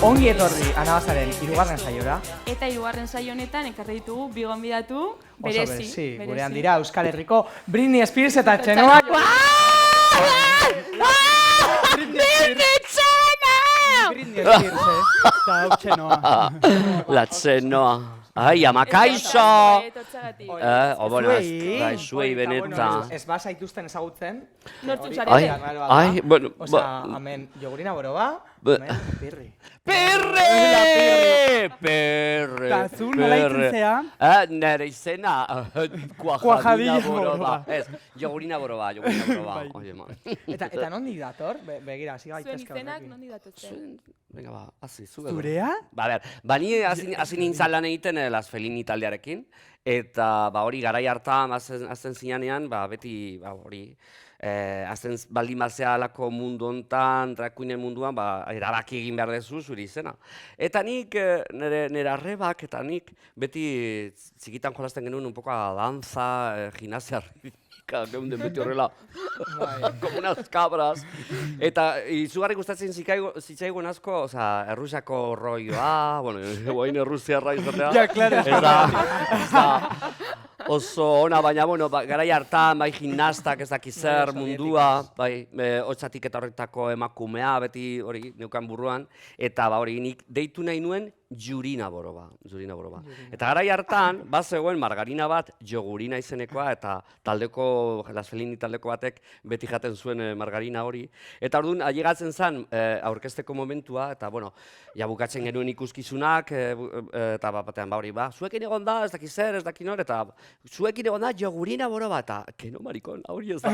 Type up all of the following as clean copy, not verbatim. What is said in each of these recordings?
Ongi etorri Anabasaren 3. saiora. Eta 3. saio honetan ekarri ditugu bi gonbidatu berezi. Gurean dira Euskal Herriko Britney Spears eta Txenoa. Britney Spears, eta hau Txenoa. La Txenoa. Ai, ama kaixo! Bueno, zuei benetan. Ez ba zaituzten ezagutzen. Nortzuk zarete? Ai, bueno... Osa, hemen jogurina boroba, hemen Pirri. Perre! Eta zu nola itzultzea? Nere izena, kuajadina boroba. Ez, jogurina boroba. Eta nondi dator? Begira, hasi gaitezke horrekin. Zuen izenak nondi datotzen? Venga, ba, hazi, zu. Zurea? Ba, ni hasi nintzen lan egiten Las Felini taldearekin, eta hori garai hartan azten zinanean, beti hori, azten baldin bazea alako mundu hontan, drakuinen munduan, erabaki egin behar dezu zuri izena. Eta nik, nire arrebak, eta nik beti txikitan jolasten genuen un poco danza, gimnasia geunden beti horrela, como unas cabras. Eta izugarri gustatzen zitzaigun asko, Errusiako rolloa, bueno, guain Errusiarra izatea. Ja, claro. Ez da oso ona, baina, bueno, garai hartan, gimnastak ez dakiz zer mundua, hotzatik eta horretako emakumea, beti hori neukan burruan, eta hori nik deitu nahi nuen Jurina boroba. Eta garai hartan, zegoen margarina bat jogurina izenekoa, eta taldeko, Las Felini taldeko batek beti jaten zuen margarina hori. Eta orduan, ailegatzen zen aurkezteko momentua, eta, bueno, ja bukatzen genuen ikuskizunak, eta batean, hori, zuekin egon da, ez dakiz zer, ez dakin hor, eta zuekin egon da jogurina boroba, eta, keno marikon, hori ez da,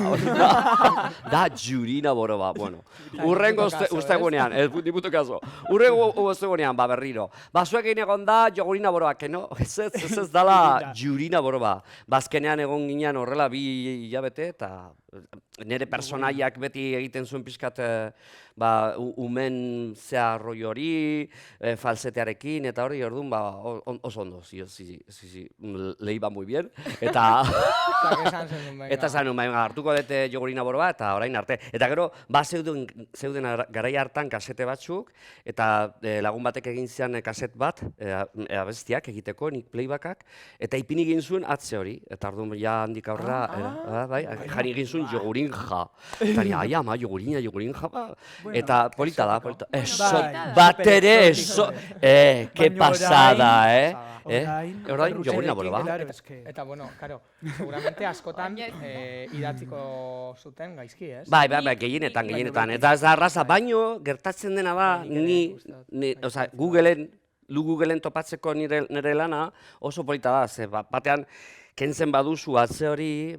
da Jurina boroba, bueno. Urrengo ustegunean, ez diputu kaso, urrengo ustegunean, berriro. Zuekin egon da jogurina boroba, keno, ez dala Jurina boroba. Azkenean egon ginean horrela 2 hilabete, eta nire personaiak beti egiten zuen pixkat umen zea rollo hori, falsetearekin, eta hori orduan oso ondo, lehi ba muy bien, eta esan nuen, hartuko dute jogurina boroba, eta orain arte. Eta gero, zeuden garai hartan kasete batzuk, eta lagun batek egin zian kaset bat, abestiak egiteko, nik playbackak, eta ipini egin zuen atze hori, eta orduan ja handik aurrera, jari egin zuen jogurin ja. Eta ni, ai ama, jogurin ja, eta polita da, bat ere, que pasada, Orain, jogurina boroba. Eta, bueno, karo, seguramente askotan idatziko zuten gaizki, ez? Bai, gehienetan. Eta ez da arraza, baino, gertatzen dena da, Googleen topatzeko nire lana oso polita da, ze batean, kentzen baduzu atze hori,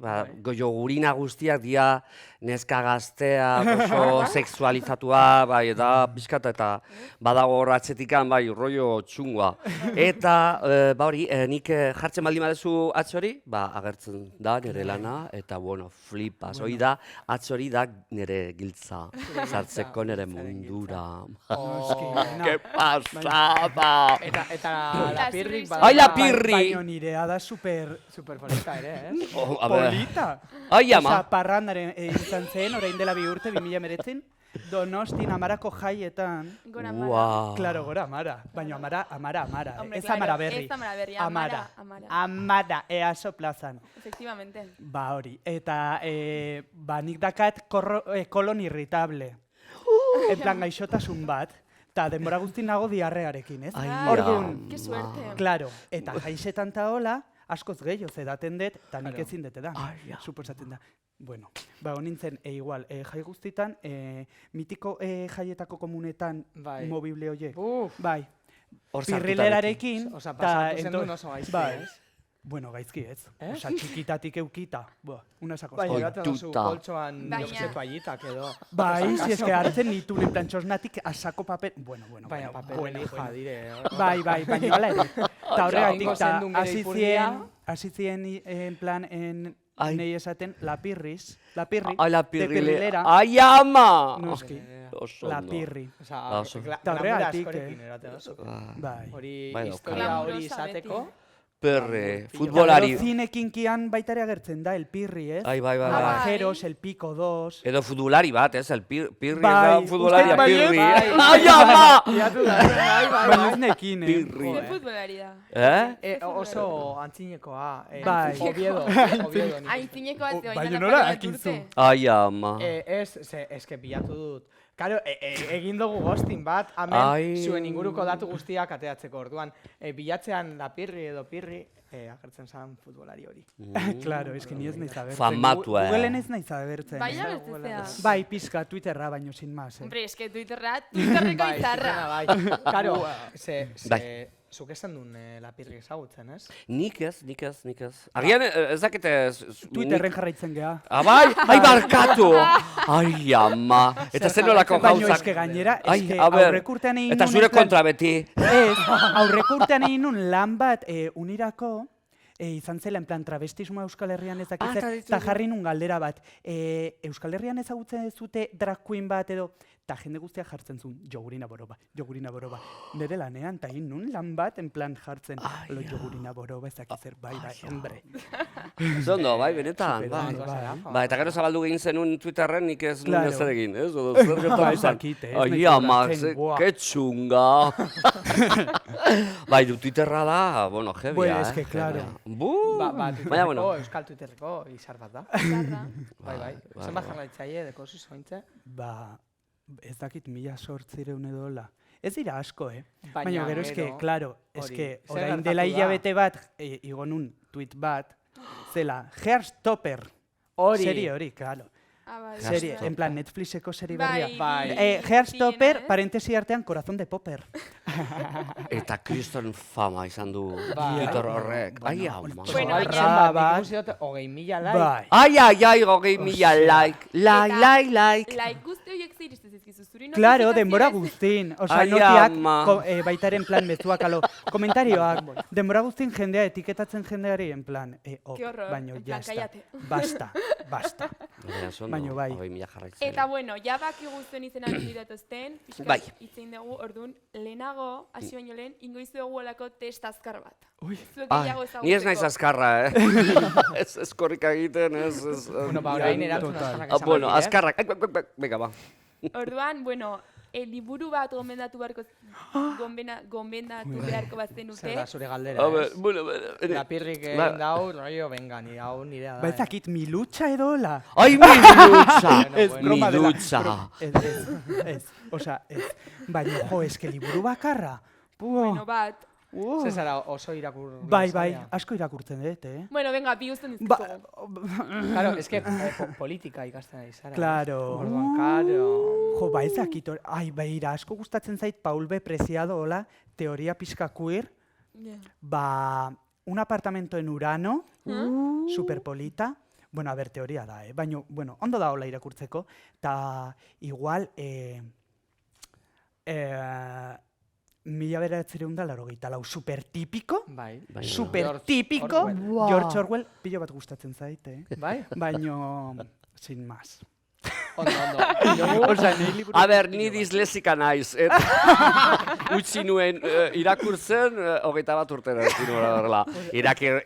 jogurina guztiak dia neska gaztea, oso sexualizatua, eta pixkata, eta badago hor atzetikan, rollo txungoa. Eta, hori, nik jartzen baldin badezu atze hori, agertzen da nire lana, eta, bueno, flipas. Hori da, atze hori da nire giltza, sartzeko nire mundura. Que pasada! Eta la Pirrik... Ai, la Pirri! Baina nirea da super polita ere, ez? Polita! Ai, ama! Osa, parrandaren izan zen, orain dela 2 urte, 2019, Donostin Amarako jaietan. Gora Amara. Claro, Gora Amara. Baina Amara. Ez Amara berri. Ez Amara berri, Amara, EASO plazan. Efectivamente. Hori. Eta nik dakat kolon irritable. En plan, gaixotasun bat. Eta denbora guzti nago diarrearekin, ez? Orduan. Que suerte. Claro. Eta jaixetan ta hola, askoz gehiago zedaten dut, eta nik ezin dute da. Suposatzen da. Bueno, honintzen, igual, jai guztitan, mitiko jaietako komunetan mobible hoiek. Bai. Pirrilerarekin. Osa, pasatu zen duen oso gaizki, ez? Bueno, gaizki ez. Osa, txikitatik eukita. Una sakoz. Bai, egatzen duzu koltsoan jozke toallitak edo. Bai, si eske hartzen nituen en plan txosnatik asako papel. Bueno. Baina papel elija dire. Bai, baina hala ere. Eta horregatik, hasi zien en plan, nei esaten, la Pirri, de Pirrilera. Ai, ama! Noski, la Pirri. Eta horregatik, hori historia hori izateko, Perre, futbolari. Gero zinekinkian baita ere agertzen da, el pirri, ez? Bai. Navajeros, el pico 2. Edo futbolari bat, ez? El pirri Bai, da futbolaria, uste pirri. baiet? Ai, ama! Baina ez nekin, Pirri. Zer futbolari da? Oso antzinekoa. Bai. Oviedo. Oviedo. Aintzineko bat zegoen. Baina nola dakizu? Ai, ama. Eske bilatu dut. Karo, egin dugu ghosting bat, Ai. hemen zuen inguruko datu guztiak ateatzeko orduan. Bilatzean la pirri edo pirri, agertzen zen futbolari hori. Claro, eski ni ez naiz abertzen. Famatua. Googleen ez naiz abertzen. Bai, abertzea. Bai, pizka, Twitterra, baino sin más. Hombre, eske Twitterreko izarra. Bai, karo, Bai. zuk esan duen la pirri ezagutzen, ez? Nik ez. Agian ez dakite... Twitterren jarraitzen geha. Bai, ai barkatu! Ai, ama. Eta zen nolako Baino gauzak. eske gainera, Ai, eske a ber, aurrekurtean egin Eta nuen zure en plan- kontra beti. Ez, aurrekurtean egin nun lan bat unirako, izan zela en plan travestismoa Euskal Herrian ez dakitzer, eta jarri nun galdera bat. Euskal Herrian ezagutzen duzute drag queen bat edo, eta jende guztia jartzen zuen, jogurina boroba. Nere lanean, eta egin nun lan bat en plan jartzen, lo jogurina boroba ez dakitzer, bai, hombre. Zondo, bai, benetan. Bai, Bai. bai. Ba, eta gero zabaldu egin zenun Twitterren nik ez nuen Claro. ezer egin, ez? Odo zer Ba, gertatu ez zen. dakit, ez Ai, naiz ama, ulertzen, buah. que txunga. Bai, du Twitterra da, bueno, jebia, Bueno, es que, claro. jebia. Bu! Ba, Baina, bueno. Twitterreko, Euskal Twitterreko izar bat da. Bai. Zenbat jarraitzaile deko zuzointze? Ba, ez dakit 1800 edo hola. Ez dira asko, Baina Baina gero eske, gero, claro, hori, eske zer orain gertatu dela da? hilabete bat igo nun tweet bat, zela, Heartstopper. Hori. Serie hori, claro. Ah, bai. Serie, en plan Netflixeko serie berria. Bai. Heartstopper, Tiene, parentesi artean, corazón de popper. Eta kriston fama izan du Bai. Twitter horrek. Ai, ama. Bueno, Igual baina- zen bat, Bat. nik ikusi dut 20.000 like. Bai. Ai, 20.000 like. Like. Like guzti horiek zer iristen zizkizu, zuri Claro, notifikazioa denbora ez- guztin. Osa, Ai, notiak, ama. baitaren plan mezuak, alo, komentarioak, denbora guztin jendea, etiketatzen jendeari, en plan, Qué horror, baino, en ya plan, está. cállate. Basta. Baina bai. 20.000 jarraitzen. Eta bueno, ja bakigu zuen izena bidatozten, Bai. itzein dugu, orduan, lehenago, hasi baino lehen, ingo izuegu olako test azkar bat. Ui. Zuek Ai, gehiago ezagutzeko. ni ez naiz azkarra, ez korrika egiten, ez... Bueno, ba, orain erantzun Total. azkarrak esan Bueno, badira, azkarrak. Venga, ba. Orduan, bueno, liburu bat gomendatu beharko bat zenute. Zer da zure A galdera, ver, ez? bueno, La pirrik Ba- egin dau, rollo, venga, nire hau nirea da. Ba, ez dakit, milutxa edo hola. Ai, milutxa! Ez broma dela. Milutxa! Ez. Osa, ez. Baina, jo, eske liburu bakarra. Bueno, bat. Zer zara oso irakur... Bai, zaila? asko irakurtzen dut, Bueno, venga, bi guztien Ba, dizkizugu. Claro, es que politika ikasten ari zara. Claro. Orduan, claro. Jo, ba ez dakit, ai, beira, asko gustatzen zait Paul B. Preciado, hola, teoria pixka queer, ba, un apartamento en Urano, superpolita, bueno, a ber, teoria da, baina, bueno, ondo da hola irakurtzeko, eta igual, 1984, super típico, Bai. super típico, Orwell. George Orwell, pilo bat gustatzen zait, Bai? baino, sin más. Ondo. Osea, nei liburu... A ber, ni dislexika naiz, eta utzi nuen irakurtzen, 21 urtera utzi nuen horrela.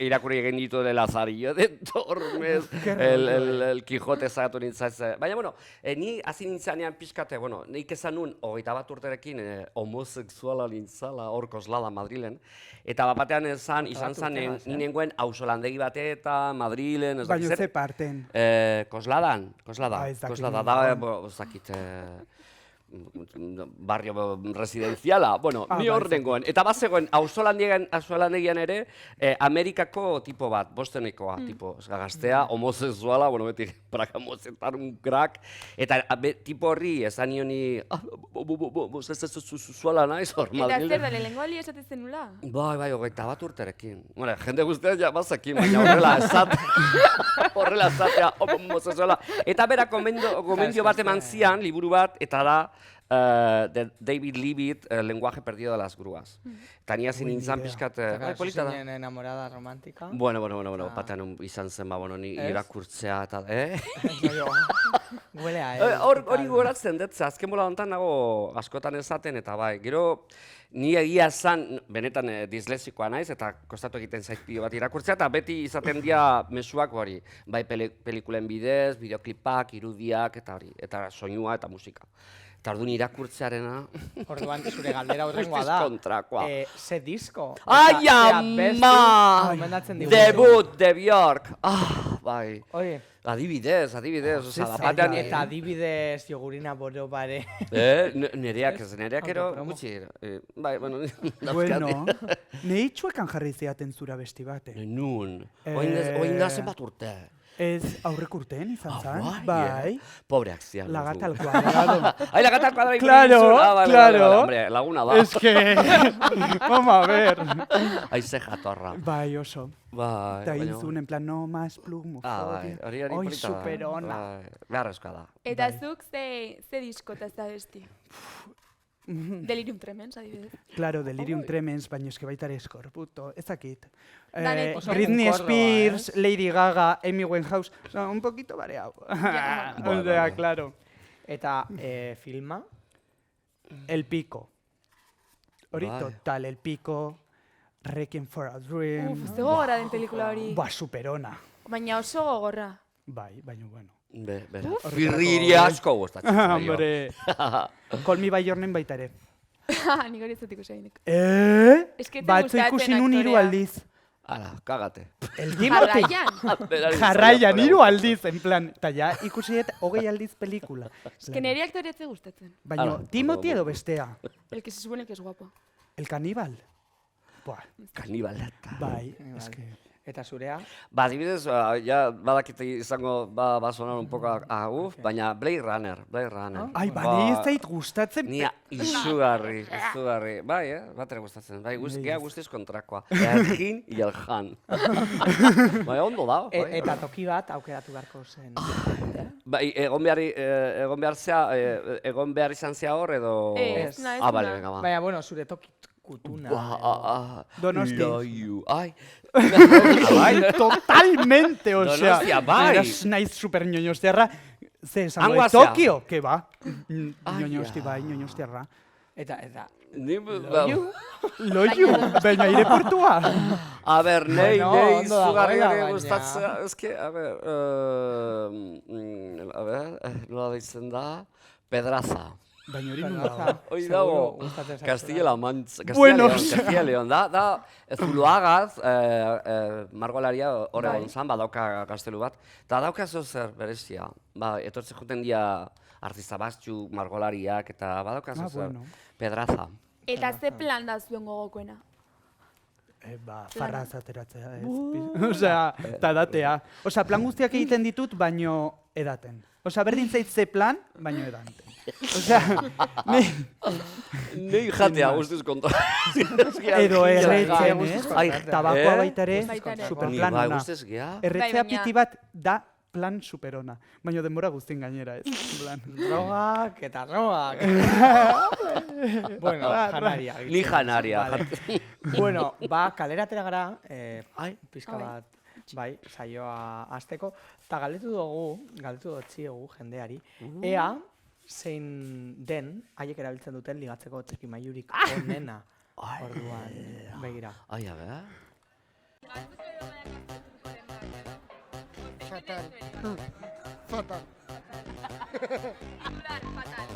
Irakurri egin ditu de Lazarillo de Tormes, el Quijote zagatu nintzen. Baina, bueno, ni hasi nintzanean pixkate, bueno, nik esan nuen 21 urterekin homosexuala nintzala hor Koslada Madrilen, eta batean izan zen, ni nengoen auzolandegi batetan, Madrilen, ez Baina dakit ze parten. Koslada, Ez dakit da, nongoan. ez dakit, barrio residenziala, bueno, ni hor nengoen. Eta bazegoen, auzolandegian ere, Amerikako tipo bat, bostenekoa, tipo, gaztea, homosexuala, bueno, beti prakamozetan un crack, eta tipo horri, esan nioni, homosexuala naiz hor, Eta zer Madrilen. da, lehenengo aldi esaten zenula? Bai, 21 urterekin. Bueno, jende guztiak ja bazekin, baina horrela esatea, homosexuala. Eta bera gomendio bat eman zian, liburu bat, eta da, David Leavitt, Lenguaje perdido de las grúas. Eta ni hasi nintzen pixkat, polita da. Zinen enamorada romántica. Bueno, batean izan zen, ni irakurtzea eta, Huele Hori goratzen dut, azken bola honetan nago askotan esaten, eta bai, gero ni egia zan, benetan dislexikoa naiz, eta kostatu egiten zait pilo bat irakurtzea, eta beti izaten dira mezuak hori, bai pelikulen bidez, bideoklipak, irudiak, eta hori, eta soinua eta musika. Eta orduan irakurtzearena... Orduan zure galdera horrengoa da. kontrakoa. Ze disko. Ai, ama! Debut de Björk. Bai. Oye. Adibidez, oza, batean... Eta adibidez jogurina boro bare. Nereak ero gutxi. Bai, bueno... Bueno, nahi txuekan jarri zeaten zura besti bat, Nun. Oin da zenbat urte. Ez aurrek urtean izan zan, bai. Pobreak zian. La gata al cuadrado. Ai, la gata al cuadrado. Claro. Hombre, laguna da. Es que... Vamos a ver. Aize jatorra. Bai, oso. Bai. Eta inzun, en plan, no más plumofobia. Hori Oi, polita da. superona. Beharrezkoa da. Eta zuk ze diskota ez da besti? Delirium Tremens, adibidez. Claro, Delirium Tremens, baina eske baita ere eskorbuto, ezakit. Danek. Britney Spears, Lady Gaga, Amy Winehouse, o sea, un poquito variado. O sea, claro. Eta filma? El Pico. Hori total, El Pico, Requiem for a Dream. Ze gogorra den pelikula hori. Ba, superona. Baina oso gogorra. Bai, baina bueno. Firriria asko gustatzen. Hombre. Call Me By Your Name baita ere. Nik hori ez dut ikusi hainik. Batzu ikusi nun 3 aldiz. Ala, kagate. El Timothy. Jarraian, 3 aldiz, en plan. Eta ja, ikusi 20 aldiz pelikula. Eske nire aktoreatze gustatzen. Baina, Timothy edo bestea? El que se supone que es guapo. El caníbal? Buah. Kanibaleta. Bai, eske... Eta zurea? Ba, adibidez, ja, badakite izango, ba sonar un poco baina Blade Runner. Ai, bani ez zait gustatzen. Nia izugarri. Bai, bat ere gustatzen. Bai, gea guztiz kontrakoa. Ergin y el Han. Bai, ondo da. Eta toki bat aukeratu beharko zen. Bai, egon behar izan zea hor edo... Ez, bale, venga, ba. Baina, bueno, zure toki kutuna. Donosti. Ai. Totalmente, o sea. Donostia, bai. Naiz super ñoñostiarra. Ze esango de Tokio, que ba. Ñoñosti bai, ñoñostiarra. Eta. Loiu, baina aireportua. A ber, nei zugarri baina. gustatzea, eske, a ber, nola deitzen da, Pedraza. Baina hori nula. Hori dago, Castilla León, da Zuloagaz, margolaria horregon zan, badauka gaztelu bat, eta dauka zer berezia, etortzen juten dia artista batzu, margolariak, eta badauka zer, Pedraza. Eta ze plan da zuen gogokoena? Farraz ateratzea, ez. Osea, eta datea. Osea, plan guztiak egiten ditut, baino edaten. Osea, berdin zait ze plan, baino edaten. Osea, Nei jatea guztiz kontra. Edo erretzen, ez? Tabakoa baita ere, superplan Bai, ona. guztiz gea. Erretzea piti bat da plan superona. Baina denbora guztien gainera, ez? Drogak eta drogak. Bueno, janaria. Ni janaria. Bueno, kalera atera gara, pizka bat, bai, saioa hasteko, eta galdetu dotziegu jendeari, ea, zein den, haiek erabiltzen duten ligatzeko trikimailurik onena. Orduan, begira. Ai, a ber. Fatal.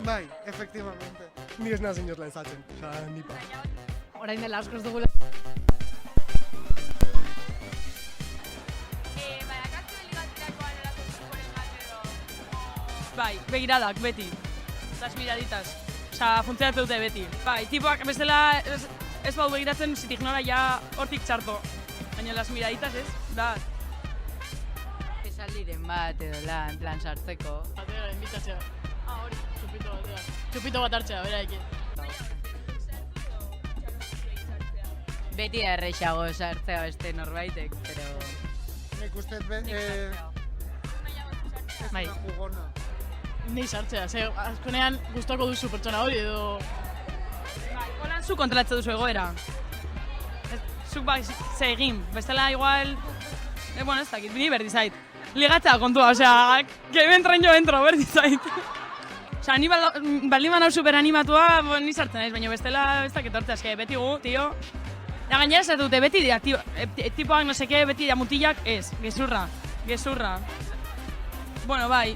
Bai, efectivamente. Ni ez naz inoz lehezatzen, nipa. Orain dela askoz dugula. Bai, begiradak, beti. Las miraditas. Osa, funtzionatzen dute beti. Bai, tipoak bestela ez bau begiratzen, si te ignora ya hortik txarto. Baina las miraditas ez, da. Esaldiren bat edo en plan sartzeko. Batera, invitatzea. Hori, txupito batea. Txupito bat hartzea, beraekin. Beti errexago sartzea beste norbaitek, pero... Nik uste Bai. jugona. Nei sartzea, ze azkonean gustoko duzu pertsona hori edo... Bai, holan zu kontrolatze duzu egoera. Zuk bai, ze egin, bestela igual... Bueno, ez dakit, ni berdi zait. Ligatzea kontua, osea, que yo entro, berdi zait. Osea, ni baldin banau superanimatua, ni sartzen naiz, baina bestela ez dakit hortzea, eske beti gu, tio... Da gainera ez dute, beti dira, tipoak no seke, beti dira mutilak, ez, gezurra. Bueno, bai,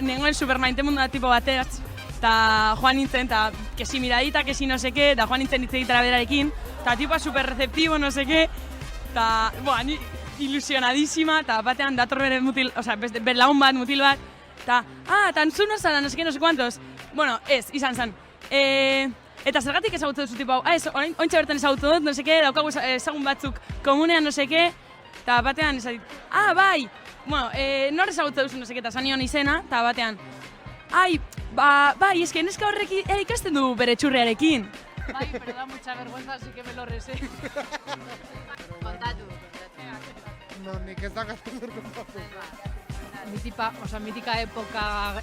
nengoen supermainte mundu da tipo bateaz, eta joan nintzen, eta kesi miradita, kesi no seke, eta joan nintzen hitz egitera berarekin, eta tipoa super receptibo, no seke, eta, ni ilusionadísima, eta batean dator bere mutil, osea, bere lagun bat, mutil bat, eta, eta antzu no zara, no seke, no sekuantos. Bueno, ez, izan zen. Eta zergatik ezagutzen duzu tipo hau, ez, ointxe bertan ezagutzen dut, no seke, daukagu ezagun batzuk komunean, no seke, eta batean ezagit, bai, bueno, nor ezagutzen duzu, no seke, eta zanion izena, eta batean, bai, eske neska horrek ikasten du bere txurriarekin. Bai, pero da mucha vergüenza, así que me lo resé. Kontatu. No, nik ez dakatu zer kontatu. Mítica época,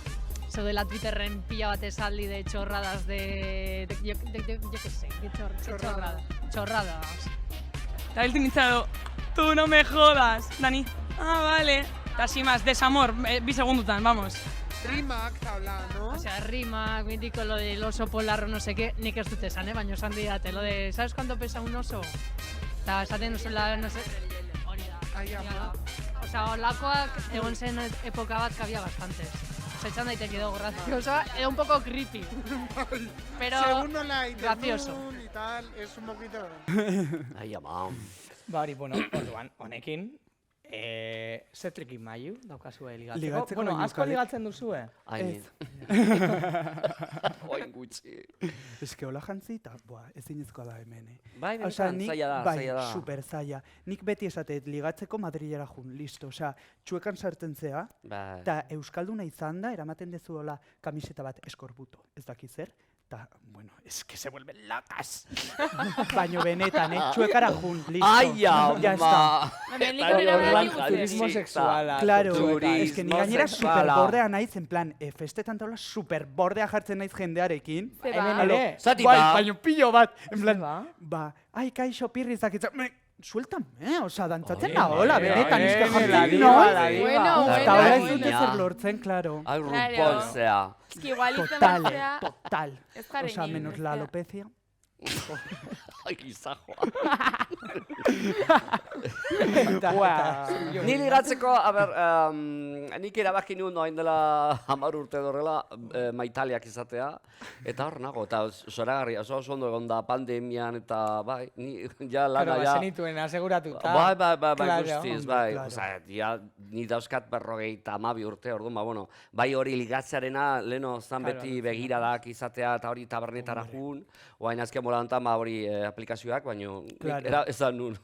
zeudela Twitterren pila bat esaldi de chorradas yo qué sé, chorradas. Eta hiltin nintzen tú no me jodas, Dani. Vale. Eta sin más, desamor, 2 segundutan, vamos. Rimak, habla, ¿no? O sea, rimak, mítico lo del oso polar, no sé qué, nik ez dut esan, baina esan didate, lo de, ¿sabes cuánto pesa un oso? Eta esaten duzula, no sé, hori da. Ai, ama. O sea, olakoak egon zen epoka bat que había bastantes. O sea, echan daiteke dugu graciosa, era un poco creepy. Pero Según nola gracioso. y tal, es un poquito... Ai, ama. Bari, bueno, orduan, honekin, ze trikin maiu daukazue ligatzeko? Ligatzeko Bueno, baino asko kalek- ligatzen duzue. Ai, ni. Oin gutxi. Eske hola jantzi eta, ezinezkoa da hemen, Bai, Osea, benetan, nik, zaila da, bai, zaila da. super zaila. Nik beti esatet ligatzeko Madrilera jun, listo. Osea, txuekan sartzen zea, Bai. eta euskalduna izan da, eramaten dezuola kamiseta bat eskorbuto, ez daki zer, eta, bueno, es que se vuelven locas. Baino benetan, txuekara jun, listo. Ai, Ya está. ama. Hemendik onera Orduan, beti turismo guzti. sexuala. Claro, Turismo es que ni gainera sexuala. superbordea naiz, en plan, festetan taula superbordea jartzen naiz jendearekin. Ze ba. Hemen ere. Zati Bai, ba. baino pilo bat, en plan, Ba. ai, kaixo pirrizak itza, sueltame, osea, dantzatzen Oye, da, hola, oye, benetan, oye, eske la jartzen diva, noiz. la diva. Bueno, Eta bueno, hora ez bueno. dute zer lortzen, claro. Ai, Claro. RuPaul zea. Ez ki igual izan Total, batzea, total. ez jare Osea, ni, menos la bestea. alopecia. Ai, gizajoa. Ni ligatzeko, a ber, nik erabaki nuen orain dela 10 urte dorrela maitaliak izatea, eta hor nago, eta zoragarri, oso ondo egon da pandemian, eta bai, ni ja lana Claro, ja... zenituen aseguratuta. Bai, Claro. guztiz, bai. Claro. Osea, ja, ni dauzkat 52 urte, orduan, bueno, bai hori ligatzearena, leheno zan Claro, beti begiradak izatea, eta hori tabernetara jun, oain azken molantan, hori aplikazioak, baino, Claro. esan nun,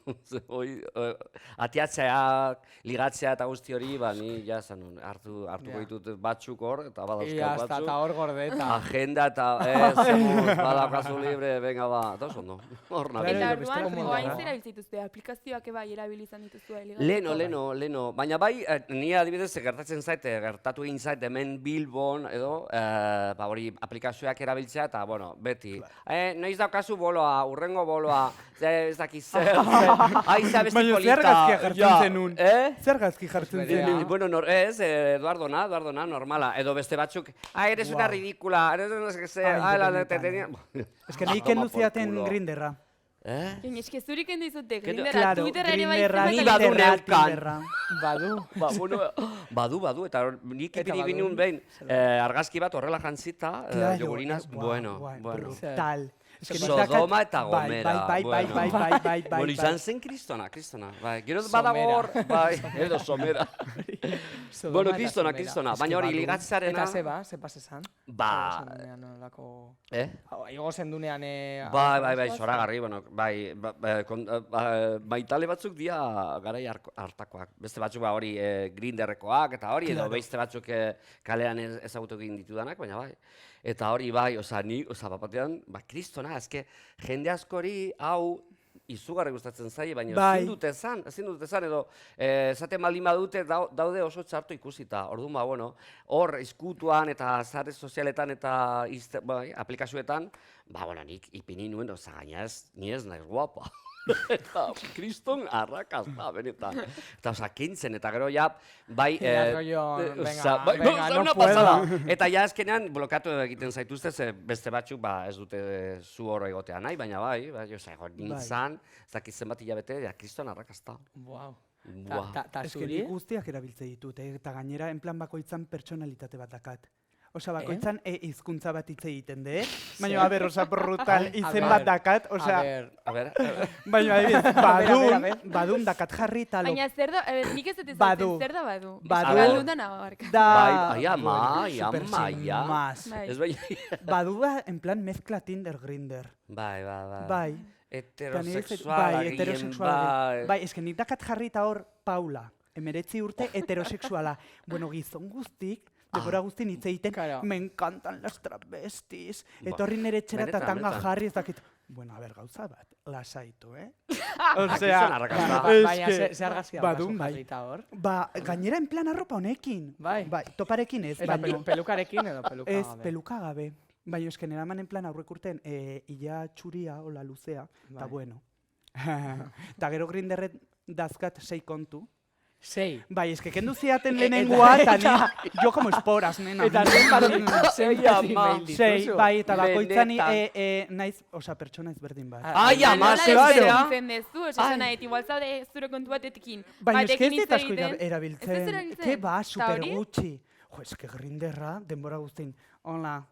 atiatzeak, ligatzea eta guzti hori, ni ja esan nun, hartuko ditut batzuk hor, eta Ia, badauzkat hasta batzuk. eta hor gordeta. Agenda eta ez, badaukazu libre, venga ba, eta oso ondo, hor nabil. Eta Claro, beste orduan, komodo oain da. zera biltzituzte, aplikazioak bai erabili izan dituzue ligatzeko. Leno, baina bai, ni adibidez gertatzen zaite, gertatu egin zait hemen Bilbon edo, hori aplikazioak erabiltzea eta, bueno, beti. Noiz daukazu boloa, urrengo boloa, ez dakiz zer, aiza besti Baina polita. zer gazki jartzen zenun? Zer gazki jartzen Berea. zenun? Bueno, ez, Eduardona, normala. Edo beste batzuk, eres una ridícula, eres no sé qué sé, Ai, la benetan. te tenía... Ez que nik kendu ziaten Grinderra. Baina eski zurik endizute, Claro, Grindera, Twitterren ere bai Grinderra, Ni zenbat badu aldiz. neukan. Tinderra. Badu. Badu, eta nik Eta ipini badu. ginen behin, argazki bat horrela jantzita, Claro, jogurinaz, bueno. Brutal. Es que nik Sodoma dakat- eta Gomera, Bai, bueno. Bueno, izan bai. zen kristona, bai. Gero badago hor, bai, edo somera. Sodoma Bueno, eta kristona, Somera. baina hori badu. ligatzarena... Eta ze pasesan? Ba, Igo zendunean... bai, zoragarri, bueno, bai, maitale batzuk dia garai hartakoak. Beste batzuk hori Grinderrekoak eta hori, edo beste batzuk kalean ezagutu egin ditudanak, baina bai. Eta hori bai, ni, bapatean, kristona, eske jende askori hau izugarri gustatzen zaie, baina Bai. ezin dute zan, edo esaten baldin badute daude oso txarto ikusita. Orduan, bueno, hor izkutuan eta sare sozialetan eta aplikazioetan, bueno, nik ipini nuen, gaina ni ez naiz guapa. Eta kriston arrakazta, benetan. Eta kentzen, eta gero ja, bai... venga, no puedo. Eta ja azkenean blokatu egiten zaituzte, beste batzuk ez dute zu hor egotea nahi, baina bai, nintzen, ez dakit zenbat hilabete, kriston arrakazta. Wow. Ta Ez que nik guztiak erabiltze ditut, eta gainera en plan bakoitzan personalitate bat dakat. Osa, bakoitzan hizkuntza bat hitz egiten de, baina, a ber, osa, porrutal izen bat dakat, osa, baina, badun dakat jarri talo. Baina zer da, nik ez dut ezatzen, zer da badu? Badu da nabarka. Badu da, en plan, mezcla Tinder, Grindr. Bai. Heterosexuala gehien, bai. Bai, eske nik dakat jarri eta hor, Paula, 19 urte, heterosexuala. Bueno, gizon guztik, Debora guztin hitz egiten, me encantan las travestis. Etorri nire etxera eta tanga jarri ez dakit. Bueno, a ber, gauza bat, lasaitu, Osea, baina ze argazia badun, bai. Ba, gainera en plan arropa honekin. Bai. Toparekin ez, baina. Eta pelukarekin edo peluka gabe? Ez, peluka gabe. Baina esken eraman en plan aurrek urten, illa txuria, hola luzea, eta bueno. Eta gero Grinderret dazkat 6 kontu. 6. Bai, eske kendu ziaten lehenengoa, eta ni, jo como esporas, nena. Eta sei, bai, eta bakoitzani, naiz, osa, pertsona ezberdin bat. Ai, ama, claro. Esan nahi, igual zaude zure kontu batekin. Baina eske ez dit asko erabiltzen. Ke ba, super gutxi. Jo, eske Grinderra, denbora guztin. Hola.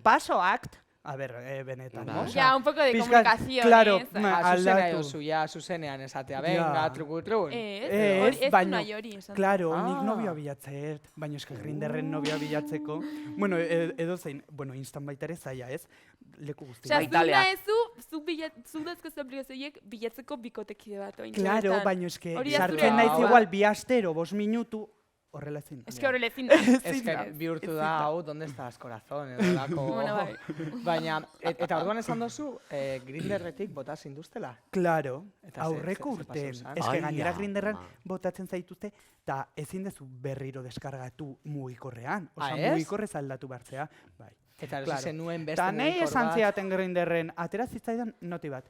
Paso act. A ver, benetan. Ya, un poco de comunicación. Claro, aldatu. Ja, zuzenean esatea, venga, truku. Ez du nahi hori. Claro, nik nobioa bilatzet, baina eske Grinderren nobioa bilatzeko. Bueno, edo zein, bueno, instan baita ere zaila, ez? Leku guzti. Osea, zu dazkoz aplikazioiek bilatzeko bikotekide bat. Claro, baina eske, sartzen naiz igual 2 astero, 5 minutu, horrela ezin. Ez que horrela ezin da. Ez que bihurtu da, hau, donde estás, corazón, edo lako. Baina, eta orduan esan dozu, Grinderretik bota zinduztela? Claro, aurreko urten. Ez que gainera Grinderran botatzen zaituzte, eta ezin dezu berriro deskargatu mugikorrean. Osa, mugikorrez aldatu bartzea. Bai. Eta erosi zenuen beste mugikor bat. Eta nahi esan ziaten Grinderren, atera zitzaidan noti bat.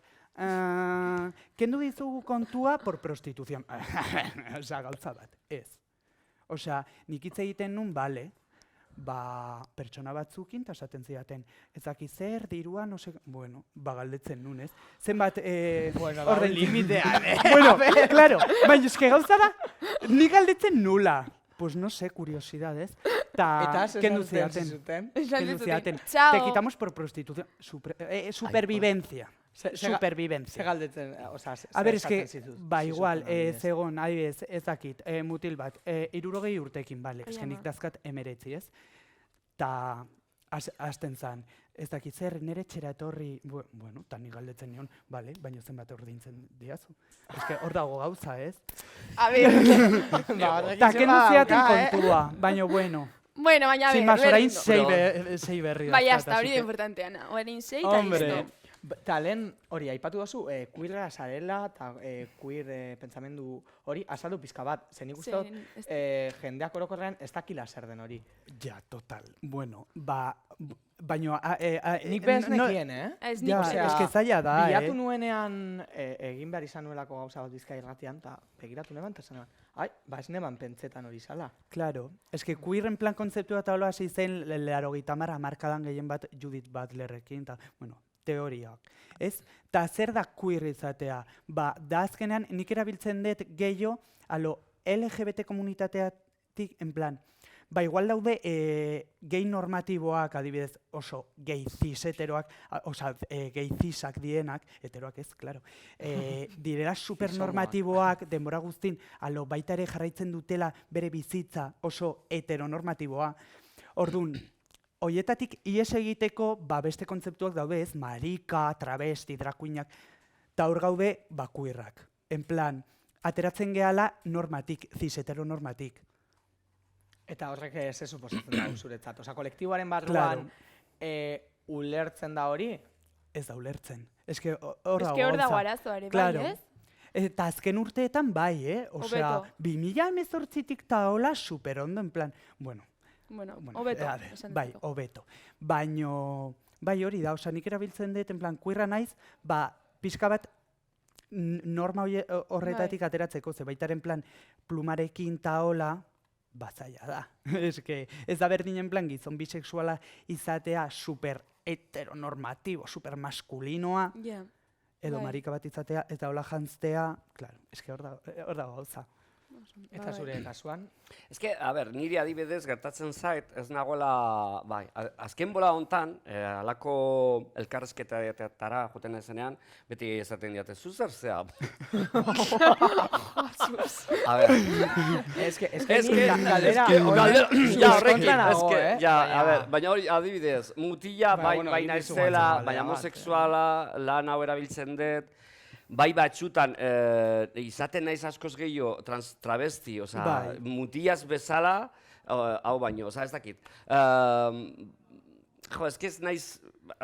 Kendu dizugu kontua por prostitución. Osa, gauza bat, ez. Osea, nik hitz egiten nun, bale, pertsona batzukin, eta esaten zidaten, ezaki zer, dirua, no se... Bueno, galdetzen nun, ez? Zenbat, orden limitean, Bueno, claro, baina eske gauza da, nik galdetzen nula. Pues no sé, curiosidades. Eta kendu zidaten. Te quitamos por prostitución. Supervivencia. Supervivencia. Ze galdetzen, a ver, eske, ba, igual, zegon, adibidez, ezakit, mutil bat, 60 urtekin, bale, eske nik dazkat 19, ez? Ta, hasten zan, ez dakit zer, nire txera etorri, bueno, ta nik galdetzen nion, bale, baina zenbat ordintzen diazu. Eske, hor dago gauza, ez? A ver. Ta, kendu ziaten kontua, baina bueno. Bueno, baina, a ver. Sin más, orain 6 berri. Baina, hasta hori da importanteana. Orain 6 eta listo. Eta lehen hori, aipatu dozu, queerra zarela eta queer pentsamendu hori azaldu pizka bat. Zen ikusten dut, jendeak orokorrean ez dakila zer den hori. Ja, total. Bueno, baino... Nik bez nekien, Ez nik. Ez que zaila da, Bilatu nuenean, egin behar izan nuelako gauza bat Bizkai irratian, eta begiratu neban, eta zen ez neban pentsetan hori zala. Claro. Ez que queerren plan kontzeptua eta hola hasi zen 80 hamarkadan gehien bat Judith Butlerrekin, eta, bueno, teoriak, ez? Ta zer da queer izatea? Da azkenean nik erabiltzen dut gehiago alo LGBT komunitateatik, en plan, igual daude gay normatiboak, adibidez, oso gay cis heteroak, osa, gay cisak dienak, heteroak ez, claro, direla supernormatiboak, denbora guztin, alo baita ere jarraitzen dutela bere bizitza oso heteronormatiboa. Ordun, hoietatik ies egiteko beste kontzeptuak daude ez, marika, travesti, drakuinak, eta hor gaude queerrak. En plan, ateratzen gehala normatik, cis-heteronormatik. Eta horrek ez suposatzen da zuretzat. Osa, kolektiboaren barruan ulertzen da hori? Ez da ulertzen. Eske hor dago arazoa ere, bai, ez? Eta azken urteetan bai, Osea, 2018tik ta hola super ondo, en plan, bueno, hobeto. Bai, hobeto. Baino, bai hori da, osea, nik erabiltzen dut, en plan, queerra naiz, pixka bat norma horretatik ateratzeko, ze baitaren plan, plumarekin ta hola, zaila da. Eske, ez da berdinen plan, gizon bisexuala izatea super heteronormatibo, super maskulinoa, edo marika bat izatea, eta hola jantztea, klaro, eske hor dago gauza. Eta zure kasuan? Eske, niri adibidez gertatzen zait, ez nagoela, bai, azken bola hontan, alako elkarrezketatara joten ezenean, beti esaten diate, zuzer zea. A ber. Baina hori adibidez, mutila, bai naizela, baina homosexuala, lan hau erabiltzen dut, bai batxutan, izaten naiz askoz gehiago travesti, oza, mutilaz bezala, hau baino, oza, ez dakit. Jo, ez ez naiz,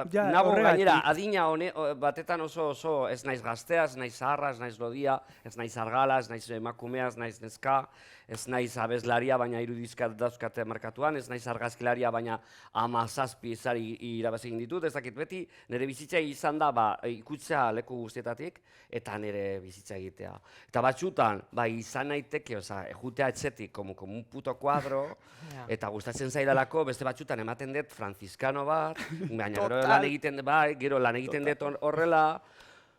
nago gainera, adina batetan oso ez naiz gaztea, ez naiz zaharra, ez naiz lodia, ez naiz argala, ez naiz emakumea, ez naiz neska, ez naiz abeslaria, baina irudizkat dauzkate markatuan, ez naiz argazkilaria, baina 17 izari irabazegin ditut, ez dakit beti, nire bizitza izan da, ikutzea leku guztietatik, eta nire bizitza egitea. Eta batxutan, izan naiteke, oza, jutea etxetik, como un puto kuadro, eta gustatzen zaidalako, beste batxutan ematen dut franziskano bat, baina gero lan egiten dut horrela,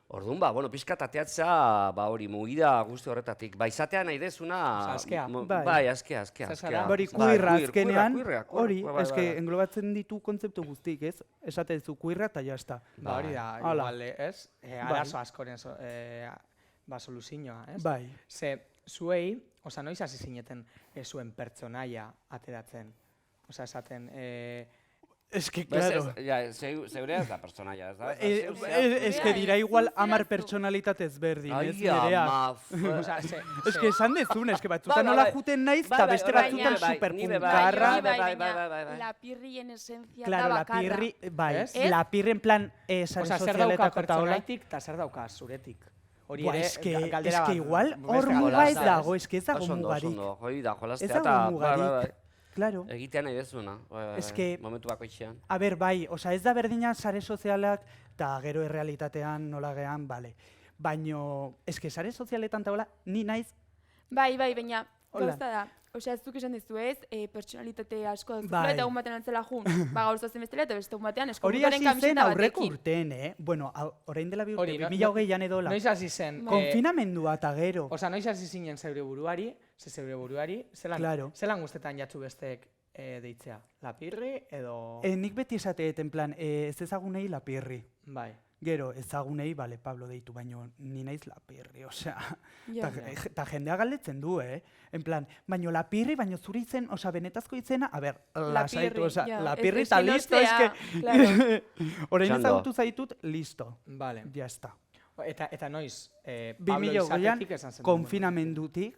orduan, pixka tateatzea, hori, mugida guzti horretatik. Izatea nahi dezuna... Askea. Bai, askea. Hori, kuirra azkenean, hori, eske englobatzen ditu kontzeptu guztik, ez? Esate zu kuirra eta jazta. Hori da, igual, ez? Arazo askoren soluzioa, ez? Bai. Ze, zuei, oza, noiz hasi zineten zuen pertsonaia ateratzen? Oza, esaten... Es que, claro. Zeure ez da personaia, ez da? Es que dira igual 10 personalitatez berdin, ez nirea. Es que esan dezun, es que batzutan nola juten naiz, eta beste batzutan superpunkarra. La pirrien esencia da bakarra. La pirri en plan sare sozialetako eta hola. Eta zer dauka zuretik. Es que igual hor muga ez dago, es que ez dago mugarik. Hori da, jolaztea eta... Ez dago mugarik. Claro. Egitean nahi dezuna, momentu bakoitzean. A ber, oza, ez da berdina sare sozialak, eta gero errealitatean nola gehan, bale. Baino, eske sare sozialetan eta hola, ni naiz... Bai, baina, gauza da. Osea, ez duk esan dizu ez, pertsonalitate asko duzula, eta egun batean antzela jun. Gaur zozen bestela, eta beste egun batean eskomutoren kamiseta batekin. Hori hasi zen aurreko urten, Bueno, orain dela 2020an edola. Noiz hasi zen... Konfinamendua eta gero. Osa, noiz hasi zinen zeure buruari, zelan guztetan jatzu besteek deitzea? Lapirri edo... Nik beti esateet, en plan, ez ezagunei lapirri. Bai. Gero, ezagunei, Pablo deitu, baino ni naiz lapirri, osea. Eta jendea galdetzen du, En plan, baino lapirri, baino zuri izen, osea, benetazko izena, a ber, lasaitu, osea, lapirri eta listo, eske... Orain ezagutu zaitut, listo. Vale. Ya está. Eta noiz, Pablo izatetik esan zen. Konfinamendutik,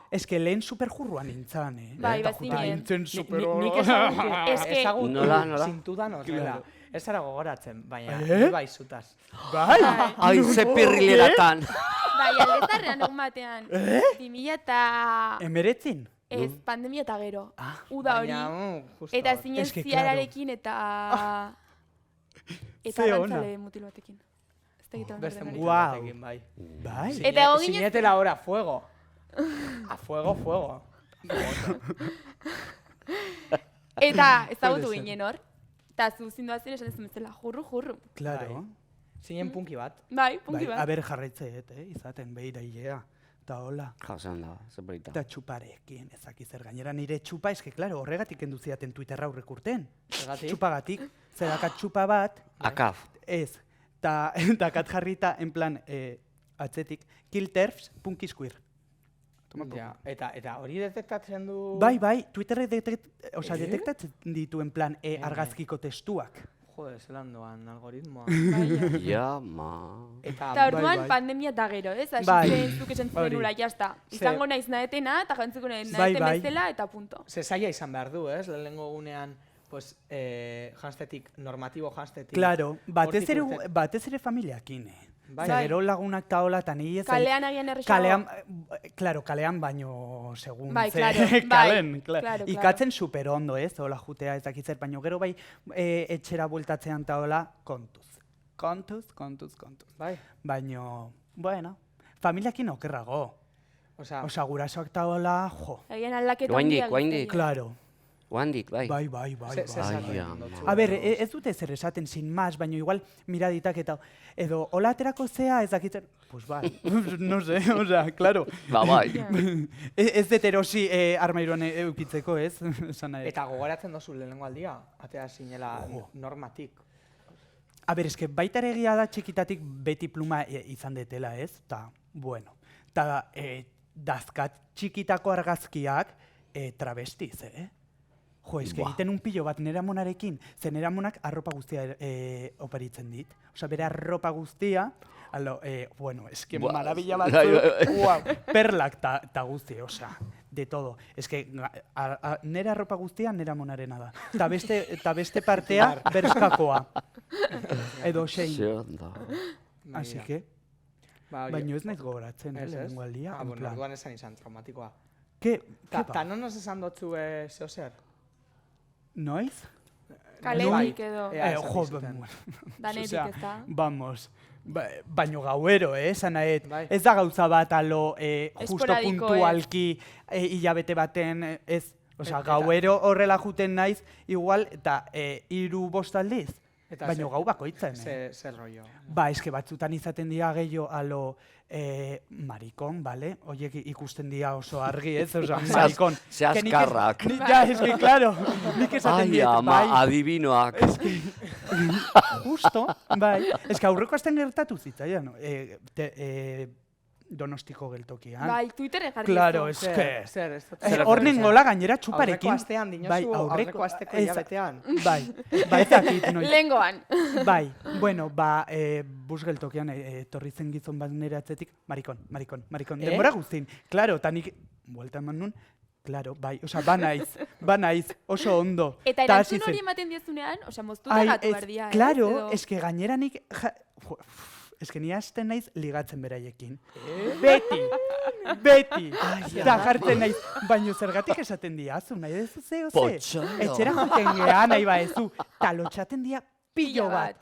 eske lehen superjurruan nintzen, Bai, bazinen. Nik ezagutu zintudan horrela. Ez zara gogoratzen, baina bai zutaz. Bai? Ai, ze pirrileratan. Bai, aldezarrean egun batean. 2000 eta... Emeretzin? Ez, pandemia eta gero. Uda hori. Eta zinen ziararekin eta... Eta gantzale mutil batekin. Beste mutil batekin, bai. Bai? Eta egin... Sinetela ahora, fuego. A fuego. Eta ezagutu ginen hor. Eta zuzinduazen esan ez dumetzela, jurru. Claro. Zinen punki bat. Bai, punki bat. A ber, jarraitzeet, izaten beira hilea. Eta hola. Jauzen da, zeperita. Eta txuparekin, ezaki zer gainera nire txupa, eske, klaro, horregatik enduziaten Twitterra aurrekurten. Txupagatik, zerakat txupa bat. Akaf. Ez. Eta kat jarrita, en plan, atzetik, kill terfs, punkisqueer. Ja, eta hori detektatzen du... Bai, Twitterrek detektatzen ditu en plan argazkiko testuak. Jode, zelan doan algoritmoa. Ja, ma... Eta orduan pandemia eta gero, ez? Asitzen zuk esan zenula, jazta. Izango naiz nahetena, eta jantzuko nahetena bezala, eta punto. Ze zaila izan behar du, ez? Lehenengo gunean pues, janztetik, normatibo janztetik. Claro, batez ere familiakin, Gero lagunak ta hola, eta nire ez... Kalean agian errexago? Kalean baino segun. Bai, Kalen, claro. Ikatzen super ondo, hola jutea ez dakitzer, baino gero bai etxera bueltatzean ta hola, kontuz. Bai. Baino, bueno, familiakin okerrago. Osa, gurasoak ta hola, jo. Agian aldaketa Oaindik. Claro. Oandik, bai. Bai. A ber, ez dute zer esaten sin más, baina igual miraditak eta edo hola aterako zea ez dakitzen, pues bai, no sé, osea, claro. Bai. Ez dut erosi armairuan eukitzeko, ez? Eta gogoratzen dozu lehenengo aldia, atea zinela normatik. A ber, eske baita ere egia da txikitatik beti pluma izan detela, ez? Ta, bueno, ta dazkat txikitako argazkiak travestiz, Jo, eske egiten un pilo bat nera monarekin, ze nera monak arropa guztia oparitzen dit. Osa, bere arropa guztia, bueno, eske maravilla batzu, perlak ta guzti, osa, de todo. Eske nera arropa guztia nera monarena da. Ta beste partea berskakoa. Edo xein. Así que, baino ez naiz gogoratzen, lehenengo aldia. Bueno, orduan esan izan, traumatikoa. Ke Ta non nos esan dotzu zeo zer? Noiz? Kaletik edo. Jo, Danetik ez da. Vamos. Baino gauero, zanaet. Ez da gauza bat alo justo puntualki hilabete baten, ez. Osa, gauero horrela juten naiz, igual, eta 3-5 aldiz. Baino gau bakoitzen. Zer rollo. Ba, eske batzutan izaten dira gehiago alo marikon, bale? Oiek ikusten dira oso argi, ez? Osa, marikon. Ze azkarrak. Ja, eske, claro, nik esaten diet, bai. Adibinoak. Justo, bai. Eske aurreko asten gertatu zitzaian, Donostiko geltokian. Bai, Twitteren jarri. Claro, eske. Hornen gola gainera txuparekin. Aurreko astean dinosu, aurreko asteko hilabetean. Bai, ez dakit noiz. Lengoan. Bai, bueno, bus geltokian etorri zen gizon bat nire atzetik, marikon. Denbora guztin. Claro, eta nik, buelta eman nun, claro, bai, osa, banaiz, oso ondo. Eta erantzun hori ematen diezunean, osa, moztuta gatu berdia. Claro, eske gainera nik... Eske ni hasten naiz ligatzen beraiekin. Beti. Da jartzen naiz, baino zergatik esaten diazu, nahi dezu zeo ze. Etxera juten geha nahi baezu, ta lotxaten dia pillo bat.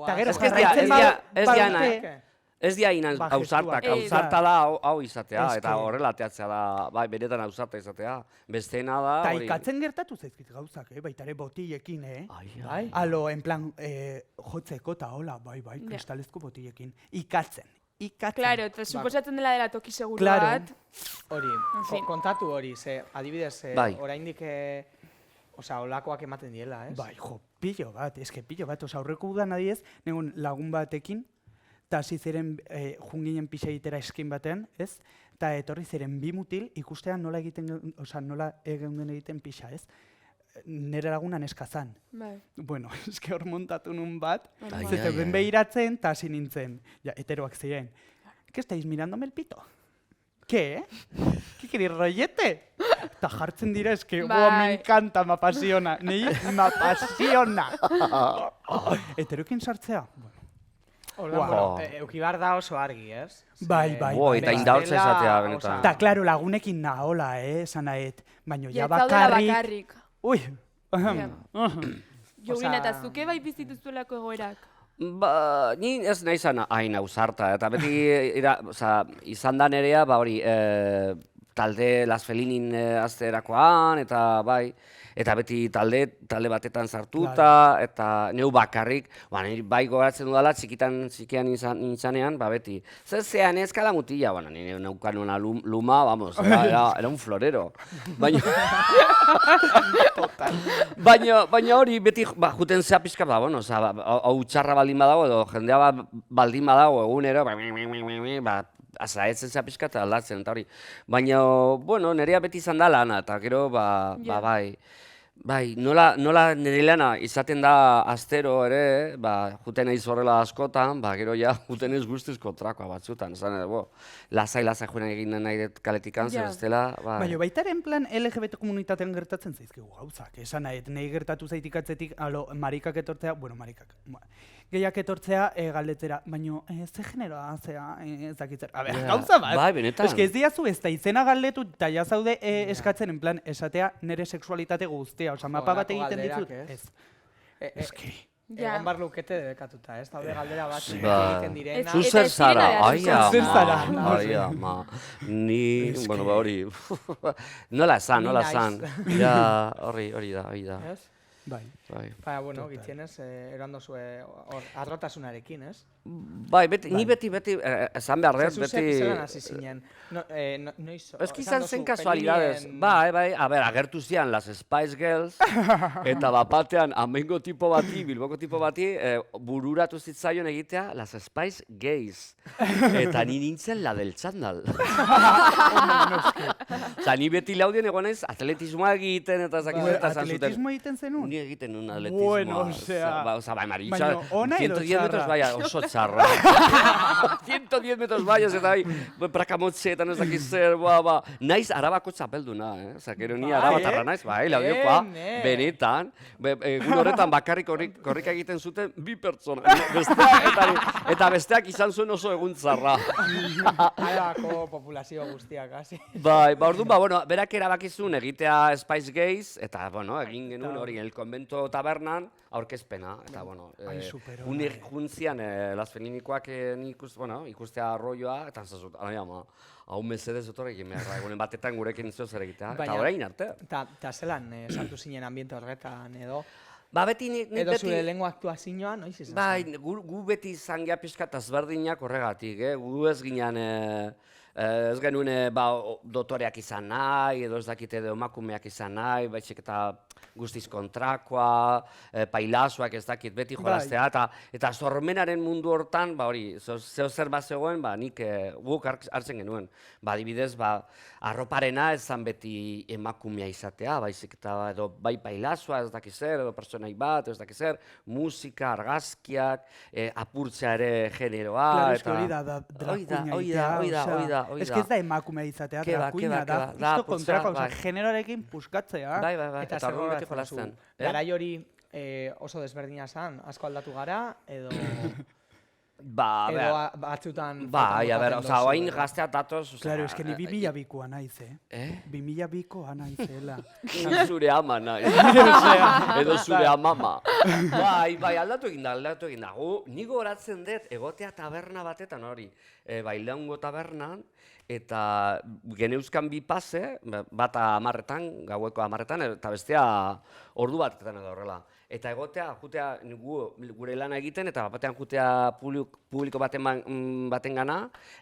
Ta gero jarraitzen bat. Ez dia inan hausartak, hausarta da hau izatea, eta horrela ateatzea da, bai, benetan hausarta izatea, besteena da... Ta ikatzen gertatu zaizkit gauzak, baita ere botillekin, Alo, en plan, jotzeko eta hola, bai, kristalezko botillekin. Ikatzen. Claro, eta suposatzen dela dela toki seguru bat. Hori, kontatu hori, ze, adibidez, oraindik, osa, olakoak ematen diela, ez? Bai, jo, pillo bat, osa, aurreko udan adiez, negun lagun batekin, eta hasi ziren junginen pixa egitera eskin batean, ez? Eta etorri ziren 2 mutil ikustean nola egiten egiten pixa, ez? Nere laguna neskazan. Bueno, eske hor montatu nun bat, zeuden behiratzen, eta hasi nintzen. Ja, heteroak ziren. ¿Qué estáis mirándome el pito? ¿Qué? ¿Qué queréis, rollete? Eta jartzen dira, eske, me encanta, me apasiona. Nei, me apasiona. Heteroekin sartzea? Eukibar da oso argi, ez? Bai. Eta indautze esatea, benetan. Eta, klaro, lagunekin nahola, sanaet. Baina, ja bakarrik. Ui. Jogin, eta zuke bai bizituzuelako egoerak? Ba, ni ez nahi zan hain hausarta, eta beti izan da nerea, ba hori, talde Las Felinin azterakoan, eta bai, eta beti talde batetan sartuta, eta neu bakarrik, bai gogoratzen dudala, txikian nintzanean, ba beti, zean ezkala mutila, nire neukan una luma, vamos, era un florero. Baina hori beti juten zea pixka, hau txarra baldin badago, edo jendea baldin badago egunero, azaetzen zea pixka eta aldatzen, eta hori. Baina, bueno, nerea beti izan da lana, eta gero, bai. Bai, nola nire lana izaten da astero ere, juten naiz horrela askotan, gero ja juten ez guztiz kontrakoa batzutan. Lasai joan egin nahi dut kaletikan, zer ez dela. Baina baitaren plan LGBT komunitatean gertatzen zaizkigu gauzak. Esan nahi gertatu zaitik atzetik, marikak etortzea, marikak, gehiak etortzea galdetzera, baina ze generoa zea ez dakitzer. Gauza bat. Bai, benetan. Eske ez diazu ez da izena galdetu eta ja zaude eskatzen en plan esatea nire sexualitate guztia. Osa, mapa bat egiten ditut. Ez. Eski. Egon bar lukete debekatuta, ez? Daude galdera bat egiten direna. Zu zer zara? Zer zara? Aia, ma. Ni, hori. Nola esan. Ja, hori da. Ez? Bai. Bueno, gitzienez, erando zue arrotasunarekin, ez? Bai, ni beti, esan behar dut, beti... Zeran hasi zinen? Ez que izan zen kasualidades. Bai, agertu zian las Spice Girls, eta bapatean amengo tipo bati, bilboko tipo bati, bururatu zitzaion egitea las Spice Gays. Eta ni nintzen la del txandal. Osa, ni beti laudien egonez, atletismoa egiten, eta zakizetan zan zuten. Atletismo egiten zenun? Ni egiten un atletismoa. Bueno, osea... Bai, Maritxa, baina ona edo 110 metros bai, oso txarra. 110 metros bai, eta bai, prakamotxe eta ez dakiz zer, naiz arabako txapelduna, Osa, gero ni arabatarra naiz, bai, laudiokoa, benetan. Egun horretan bakarrik korrika egiten zuten 2 pertsona. Eta besteak izan zuen oso egun txarra. Arabako populazio guztiak, hasi. Bai, orduan, berak erabakizun egitea Spice Gays, eta, egin genuen hori, el konbento tabernan, aurkezpena, eta, unik juntzian Las Felinikoak ikustea arroioa, eta zazut, hau mesedez otorrekin beharra, egunen batetan gurekin zeo zer egitea, eta orain arte. Eta zelan sartu zinen ambiente horretan edo? Beti edo zure lehenko aktuazioa, noiz izan? Bai, gu beti izan geha pixka ezberdinak horregatik, gu ez ginen... Ez genuen dotoreak izan nahi, edo ez dakite edo emakumeak izan nahi, baizik eta guztiz kontrakoa, pailazoak ez dakit beti jolaztea, eta sormenaren mundu hortan, zeo zer bat zegoen, nik guk hartzen genuen. Adibidez, arroparena ez zan beti emakumea izatea, baizik eta edo bai pailazoa ez dakit zer, edo personai bat, ez dakit zer, musika, argazkiak, apurtzea ere generoa. Claro, eski hori da drakuina itea, ez que ez da emakumea izatea, drakuina da, justo kontrako, generoarekin puskatzea. Eta zer horretu jolazten. Garai hori oso desberdina zen, asko aldatu gara, edo... Edo batzutan... oain gazteat datoz... Claro, es que ni 2002koa naiz, 2002koa naizela. Zure ama naiz. Edo zure amama. Bai, aldatu egin da. Nigo horatzen dut, egotea taberna batetan hori. Lehengo tabernan, eta geneuzkan 2 pase, bata 10-etan, gaueko 10-etan, eta bestea ordu batetan edo horrela. Eta egotea, gure lana egiten, eta batean jutea publiko baten gana,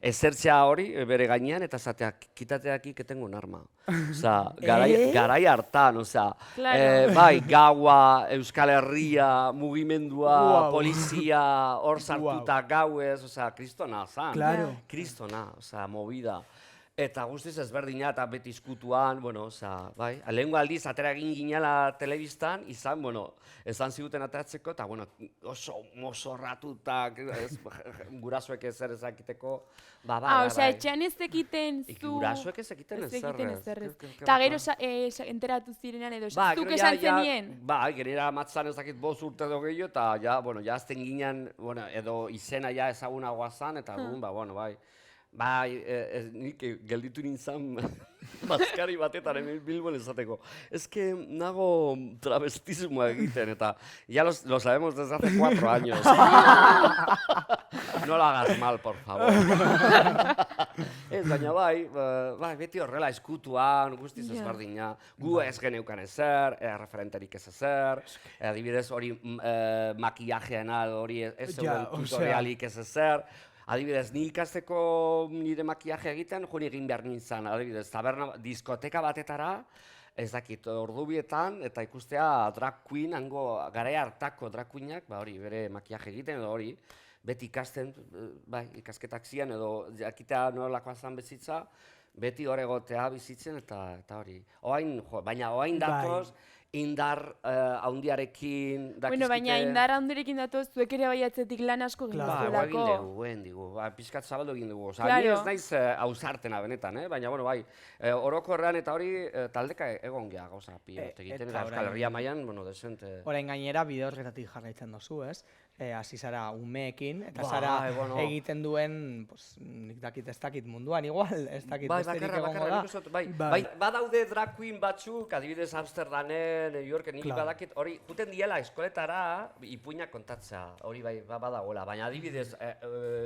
ezertzea hori bere gainean, eta zatea, kitateak iketengo arma. Osa, garai hartan, osa, bai, gaua, Euskal Herria, mugimendua, polizia, hor sartuta gauez, osa, kristona zan. Kristona, osa, movida. Eta guztiz ezberdina eta beti izkutuan, bai, lehenko aldiz atera egin ginela telebistan, esan ziguten ateratzeko, eta oso mozorratuta, gurasoek ezer ezakiteko, osea, etxean ez ekiten zu... Gurasoek ez ekiten ezer. Eta gero enteratu zirenean edo, zuk esan zenien? Bai, gerera matzan ezakit 5 urte edo gehiago, eta ja azten ginen, edo izena ja ezagunagoa zan, eta bai. Bai, nik gelditu nintzen bazkari batetan Bilbon esateko. Ez que nago travestismoa egiten, eta ya lo sabemos desde hace 4 años. No lo hagas mal, por favor. Ez, baina bai, beti horrela eskutuan, guztiz ezberdina. Gu ez geneukan ezer, referenterik ez ezer, adibidez hori makillajeena hori ez zegoen tutorialik ez ezer. Adibidez, ni ikasteko nire makillaje egiten, joni egin behar nintzen, adibidez, taberna, diskoteka batetara, ez dakit, ordubietan, eta ikustea drag queen, hango garai hartako drag queenak, hori, bere makillaje egiten, edo hori, beti ikasten, bai, ikasketak zian, edo jakitea nolakoa zan bezitza, beti hor egotea bizitzen, eta hori. Baina oain datoz, indar haundiarekin, dakizkite... Bueno, baina indar haundiarekin datoz, zuek ere bai atzetik lan asko egin duzuelako. Egin dugu, pizkat zabaldu egin dugu. Ni ez naiz ausartena benetan, baina, bueno, bai, orokorrean eta hori taldeka egon geha gauza pilot egiten, eta Euskal Herria mailan, bueno, desente... Orain gainera, bide horretatik jarraitzen dozu, ez? Hasi zara umeekin, eta zara egiten duen, nik dakit ez dakit munduan igual, ez dakit besterik egongo da. Badaude drag queen batzuk, adibidez Amsterdamen, New Yorken, nik badakit, hori, juten diela eskoletara, ipuinak kontatzea, hori bai badagoela, baina adibidez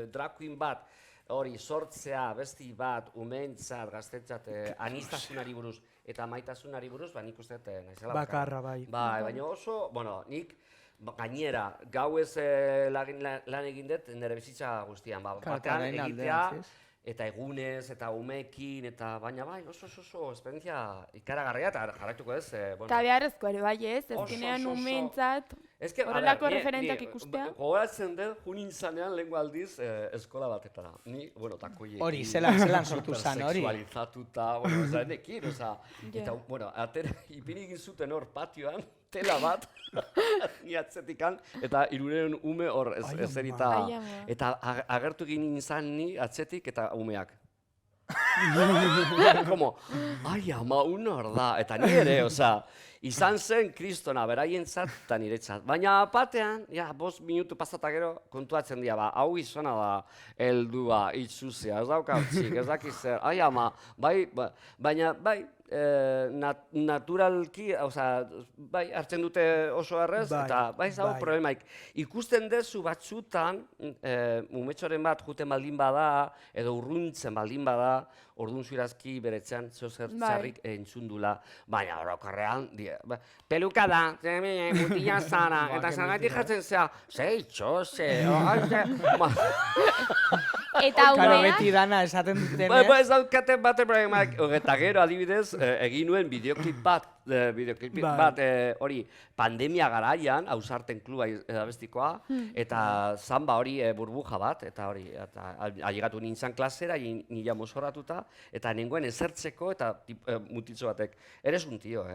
drag queen bat, hori sortzea, besti bat, umeentzat, gaztentzat, anistasunari buruz eta maitasunari buruz, nik uste naizela bakarra bai. Baina oso, bueno, nik gainera, gau ez lan egin dut nire bizitza guztian, batean egitea, eta egunez, eta umeekin, eta baina bai, oso esperientzia ikaragarria, eta jarraituko ez. Eta beharrezko ere bai ez, ezkenean umeentzat, horrelako referentak ikustea. Gogoratzen dut, junin zanean lehenko aldiz eskola batetara. Ni, bueno, takoiek. Hori, zelan sortu zan, hori. Supersexualizatuta, bueno, zanekin, eta, bueno, ipini egin zuten hor patioan, tela bat, ni atzetikan, eta 300 ume hor ezerita, eta agertu egin izan ni atzetik eta umeak. Como, ai ama, hor da, eta ni ere, izan zen kristona beraientzat eta niretzat. Baina batean, 5 minutu pasata gero, kontuatzen dira, hau gizona da, heldua, itzuzea, ez dauka utzik, ez dakiz zer, ai ama, baina, bai, naturalki, bai, hartzen dute oso errez, eta bai, ez dago problemaik. Ikusten dezu batzutan, umetxoren bat juten baldin bada, edo urruntzen baldin bada, orduan zuirazki beretzean zertzarrik entzundula, baina orokorrean, peluka da, mutila zara, eta zergatik jartzen zea, zeitxose, eta umeak? Beti dana esaten dutenez. Ez daukaten bate problemaik, eta gero adibidez, egin nuen bideoklip bat, hori, pandemia garaian, Ausarten kluba abestikoa, eta zamba hori burbuja bat, eta hori, ailegatu nintzen klasera, nila mozorratuta, eta nengoen ezertzeko, eta mutitzo batek, eres un tío,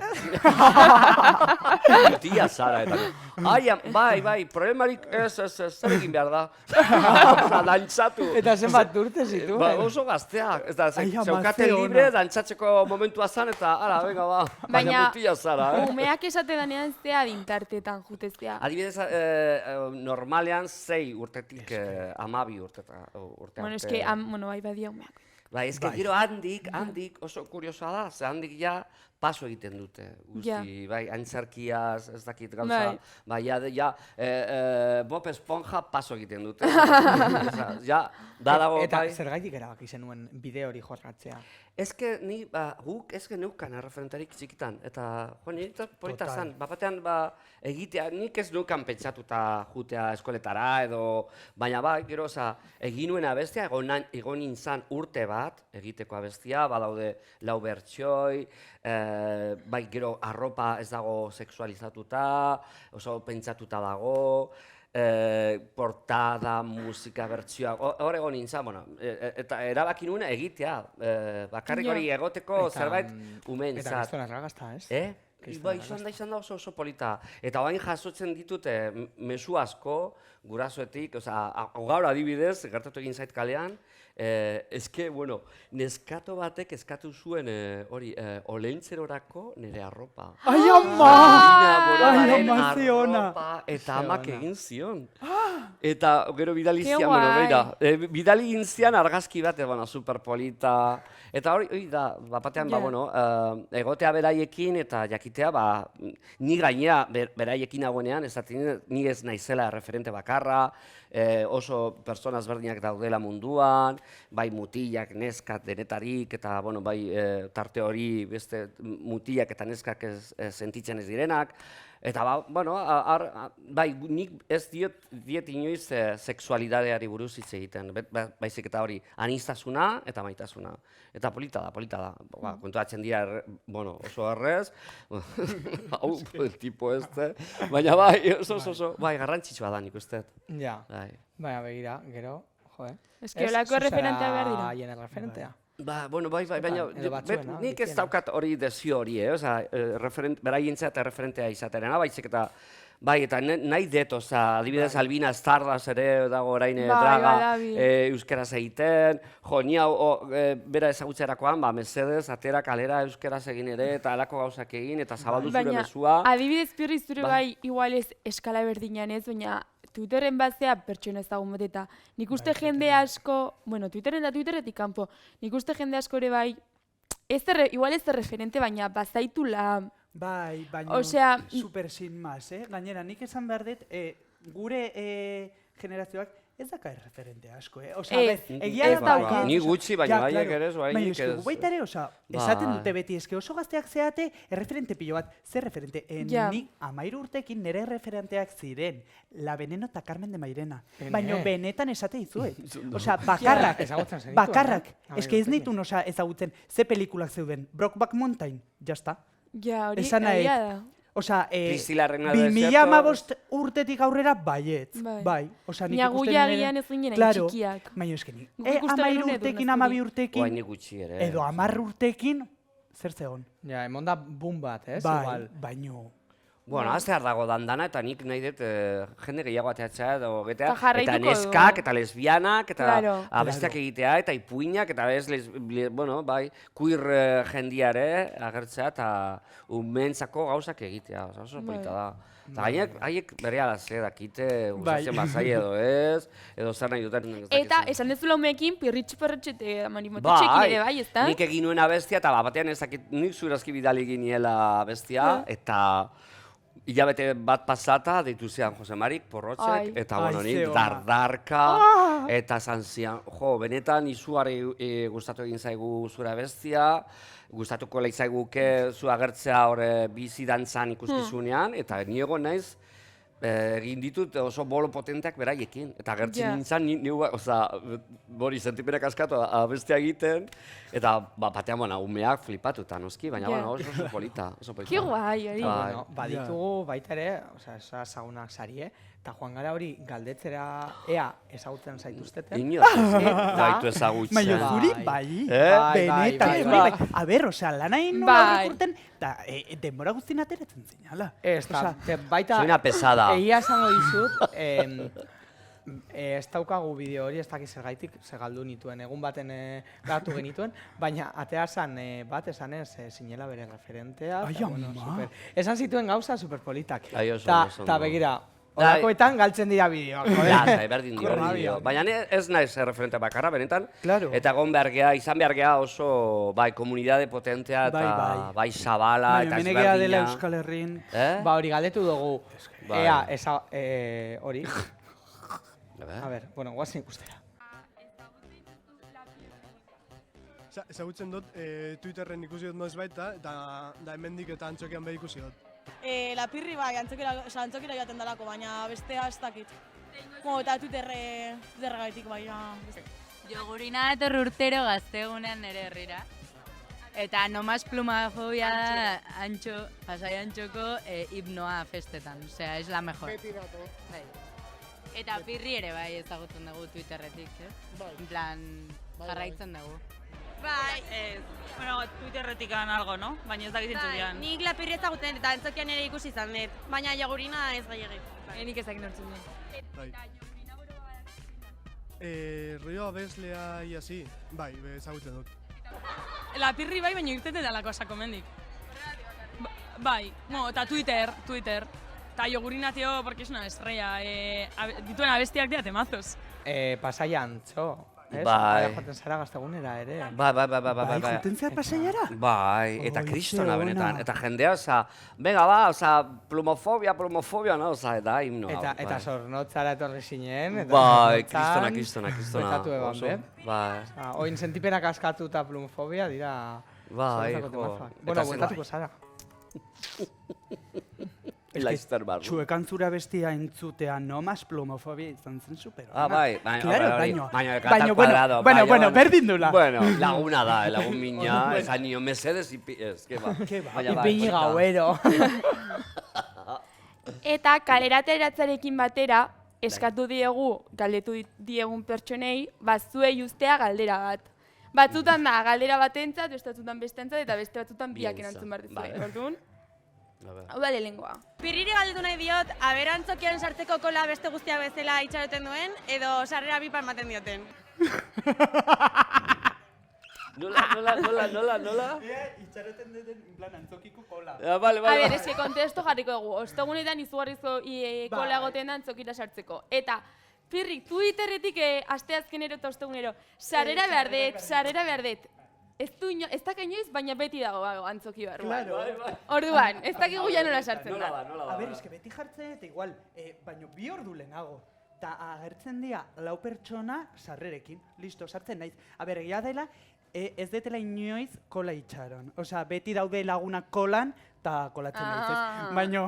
Mutia zara, eta bai, problemarik zer egin behar da, dantzatu. Eta zenbat urte zitu? Oso gazteak, zeukaten libre, dantzatzeko momentua zan, eta ara, venga ba, baina mutia zara. Umeak esate danean zea dintartetan jutezea. Adibidez, normalean 6 urtetik 12 urtean. Bueno, eske, bai badia umeak. Bai, ez gero handik oso kuriosoa da, ze handik ja paso egiten dute, guzti, bai, antzarkiaz, ez dakit gauza, bai, ja, Bob Esponja paso egiten dute, ja, da dago, bai. Eta zergaitik erabaki zenuen bide hori jorratzea? Ezke, guk ezke neukan referentarik txikitan, eta, nire polita zan, batean, egitea, nik ez neukan pentsatuta jutea eskoletara, edo, baina gero, egin nuen abestia, egon nintzen urte bat, egiteko abestia, badaude lau bertxoi, bai, gero, arropa ez dago sexualizatuta, oso pentsatuta dago, portada, musika, bertsioa, hor egon nintzen, bueno, eta erabaki nuen egitea, bakarrik hori egoteko zerbait umeentzat. Eta giztona erragazta, ez? Bai, izan da oso polita. Eta bain jasotzen ditute mezu asko, gurasoetik, gaur adibidez, gertatu egin zait kalean, ezke, bueno, neskato batek eskatu zuen hori, olentzerorako nire arropa. Ai, ama! Ai, ama ziona! Eta amak egin zion. Eta gero bidali zian, bueno, beira, bidali egin zian argazki bat, superpolita. Eta hori da, batean, bueno, egotea beraiekin eta jakitea, ni gainera beraiekin nagoenean, ni ez naizela referente bakarra, oso pertsona ezberdinak daudela munduan, bai mutilak, neskak, denetarik, eta bai tarte hori beste mutilak eta neskak sentitzen ez direnak. Eta, bueno, bai, nik ez diet inoiz sexualidadeari buruz hitz egiten, baizik eta hori aniztasuna eta maitasuna. Eta polita da, kontuatzen dira, bueno, oso errez, hau, tipo ez, baina bai, oso, bai, garrantzitsua da nik uste. Ja, baina begira, gero, jo, Ez que olako referentea behar dira. Haien referentea. Bueno, bai, baina nik ez daukat hori desio hori, beraientzat referentea izaterena, baizik eta bai, eta nahi dut, adibidez Albina Estardas ere dago orain draga euskeraz egiten, ni hau bera ezagutzerakoan, mesedez, atera kalera euskeraz egin ere, eta alako gauzak egin, eta zabaldu zure mesua. Adibidez Pirri zure bai, igual ez eskala berdinean ez, baina Twitterren bazea pertsona ezagun bat eta nik uste jende asko, bueno, Twitterren da Twitterretik kanpo, nik uste jende asko ere bai, igual ez referente, baina bazaitula. Bai, baina super sin más, Gainera, nik esan behar dut, gure generazioak ez daka referente asko, egia da bai. Ni gutxi, baina baiek ere ez, baina ez. Baina baita ere, esaten dute beti, oso gazteak zeate, referente pilo bat, zer referente? Nik 13 urtekin nire referenteak ziren, La Veneno eta Carmen de Mairena. Baina benetan esate izuet. Bakarrak. Ez que ez nitun ezagutzen, ze pelikulak zeuden, Brokeback Mountain, jazta. Ja, hori egia da. 2015 urtetik aurrera baietz. Bai. Nia guia agian ez ginen txikiak. Baina eskenik. 13 urtekin, 12 urtekin, edo 10 urtekin, zer zegoen? Ja, emon da boom bat, ez? Bai, baino. Bueno, aztear dago dandana, eta nik nahi dut jende gehiago ateatzea, eta neskak, eta lesbianak, eta abesteak egitea, eta ipuinak, eta queer jendiare agertzea, eta umentzako gauzak egitea, oso polita da. Eta haiek bere alazte dakite, gustatzen bazai edo ez, edo zer nahi duten. Eta esan dezula umeekin, pirritxu-perretxete manimotetxekin ere bai, ezta? Nik egin nuen abestia, eta batean ez dakit nik zurazki bidali giniela abestia, eta hilabete bat pasata, deitu zian Jose Marik, Porrotxek, eta nik dardarka, eta zan zian, benetan izuari gustatu egin zaigu zure abestia, gustatuko lehizaiguke zu agertzea bizi dantzan ikuskizunean, eta niego naiz, egin ditut oso bolo potenteak beraiekin. Eta agertzen nintzen, bori sentipenak askatu abestea egiten, eta batean umeak flipatu eta noski, baina oso polita. Ki guai, hori. Baditugu baita ere, ezagunak sari, eta joan gara hori galdetzera ea ezagutzen zaituzteten. Inoz zaitu ezagutzen. Baina zuri bai, benetan zuri bai. Aber, lan hain nola urten, eta denbora guztien ateratzen zinala. Ez da, baita... Soy una pesada. Egia esango dizut, ez daukagu bideo hori, ez dakiz zergaitik, galdu nituen, egun baten garatu genituen, baina atea zan bat esanez zinela bere referentea. Ai, ama! Esan zituen gauza superpolitak. Eta begira, Olakoetan galtzen dira bideoak. Berdin dio. Baina ez naiz referente bakarra, benetan. Eta egon behar geha, izan behar geha oso komunidade potentea eta bai zabala eta ezberdina. Menegea dela Euskal Herrin. Hori galdetu dugu. Ea, hori. A ber, guazen ikustera. Ezagutzen dut, Twitterren ikusi dut noiz baita, eta hemendik eta antzokian behi ikusi dut. La Pirri bai, antzokira joaten dalako, baina bestea ez dakit. Eta Twitterra gaitik baina... Jogurina etorri urtero gaztegunean nire herrira. Eta nomás plumafobia da Pasai Antxoko hipnoa festetan, osea, es la mejor. Beti dato. Eta Pirri ere bai ezagutzen dugu Twitterretik, en plan, jarraitzen dugu. Bai, bueno, Twitterretik algo, no? Baina ez da gizintzen dian. Nik La Pirri ezagutzen eta antzokian ere ikusi izan dut, baina Jogurina ez gehiagik. Nik ezak nortzen dut. Eta Jogurina buru Rio abeslea iasi, bai, ezagutzen dut. La Pirri bai, baina irtete dalako asako mendik. Bai, eta Twitter. Eta Jogurina, tío, porque es una estrella. Dituen abestiak dira temazos. Pasai Antxo. Bai. Joaten zara gaztegunera ere. Bai. Joaten zara pasaiara? Bai, eta kristona benetan. Eta jendea, venga plumofobia, no? Eta himnoa. Eta zornotzara etorri zinen. Bai, kristona. Betatu eban, be? Bai. Oin sentipenak askatu eta plumofobia dira... Bai, Bueno, bueltatuko zara. Txuekan zura bestia entzutea nomaz plumofobia izan zen super. Bai, baina, bueno, berdin dula. Bueno, laguna da, lagun mina, esan nio mesedez, que ba. Ipini gauero. Eta kalerateratzarekin batera, eskatu diegu, galdetu diegun pertsonei, zuei ustea galdera bat. Batzutan da, galdera batentzat, beste batzutan bestentzat, eta beste batzutan biak Bientzat, erantzun behar dizu. vale. Orduan, A ver. hau da lehengoa. Pirriri galdetu nahi diot, aberantzokian sartzeko kola beste guztiak bezala itxaroten duen, edo sarrera bipa ematen dioten. Nola? Itxaroten duten, en plan, antzokiko kola. Vale. A ber, eske kontesto jarriko dugu. Ostegunetan izugarrizko kola egoten da antzokira sartzeko. Eta, Pirrik, Twitterretik asteazkenero eta ostegunero, sarrera behar dut. Ez da inoiz, baina beti dago antzoki barruan. Claro. Orduan, ez dakigu ja nola sartzen Nola da. da. A ber, eske beti jartzen, eta igual, baino 2 ordu lehenago. Ta agertzen dira 4 pertsona sarrerekin. Listo, sartzen naiz. A ber, egia dela, ez detela inoiz kola itxaron. Osea, beti daude lagunak kolan, eta kolatzen naiz ez. Baino,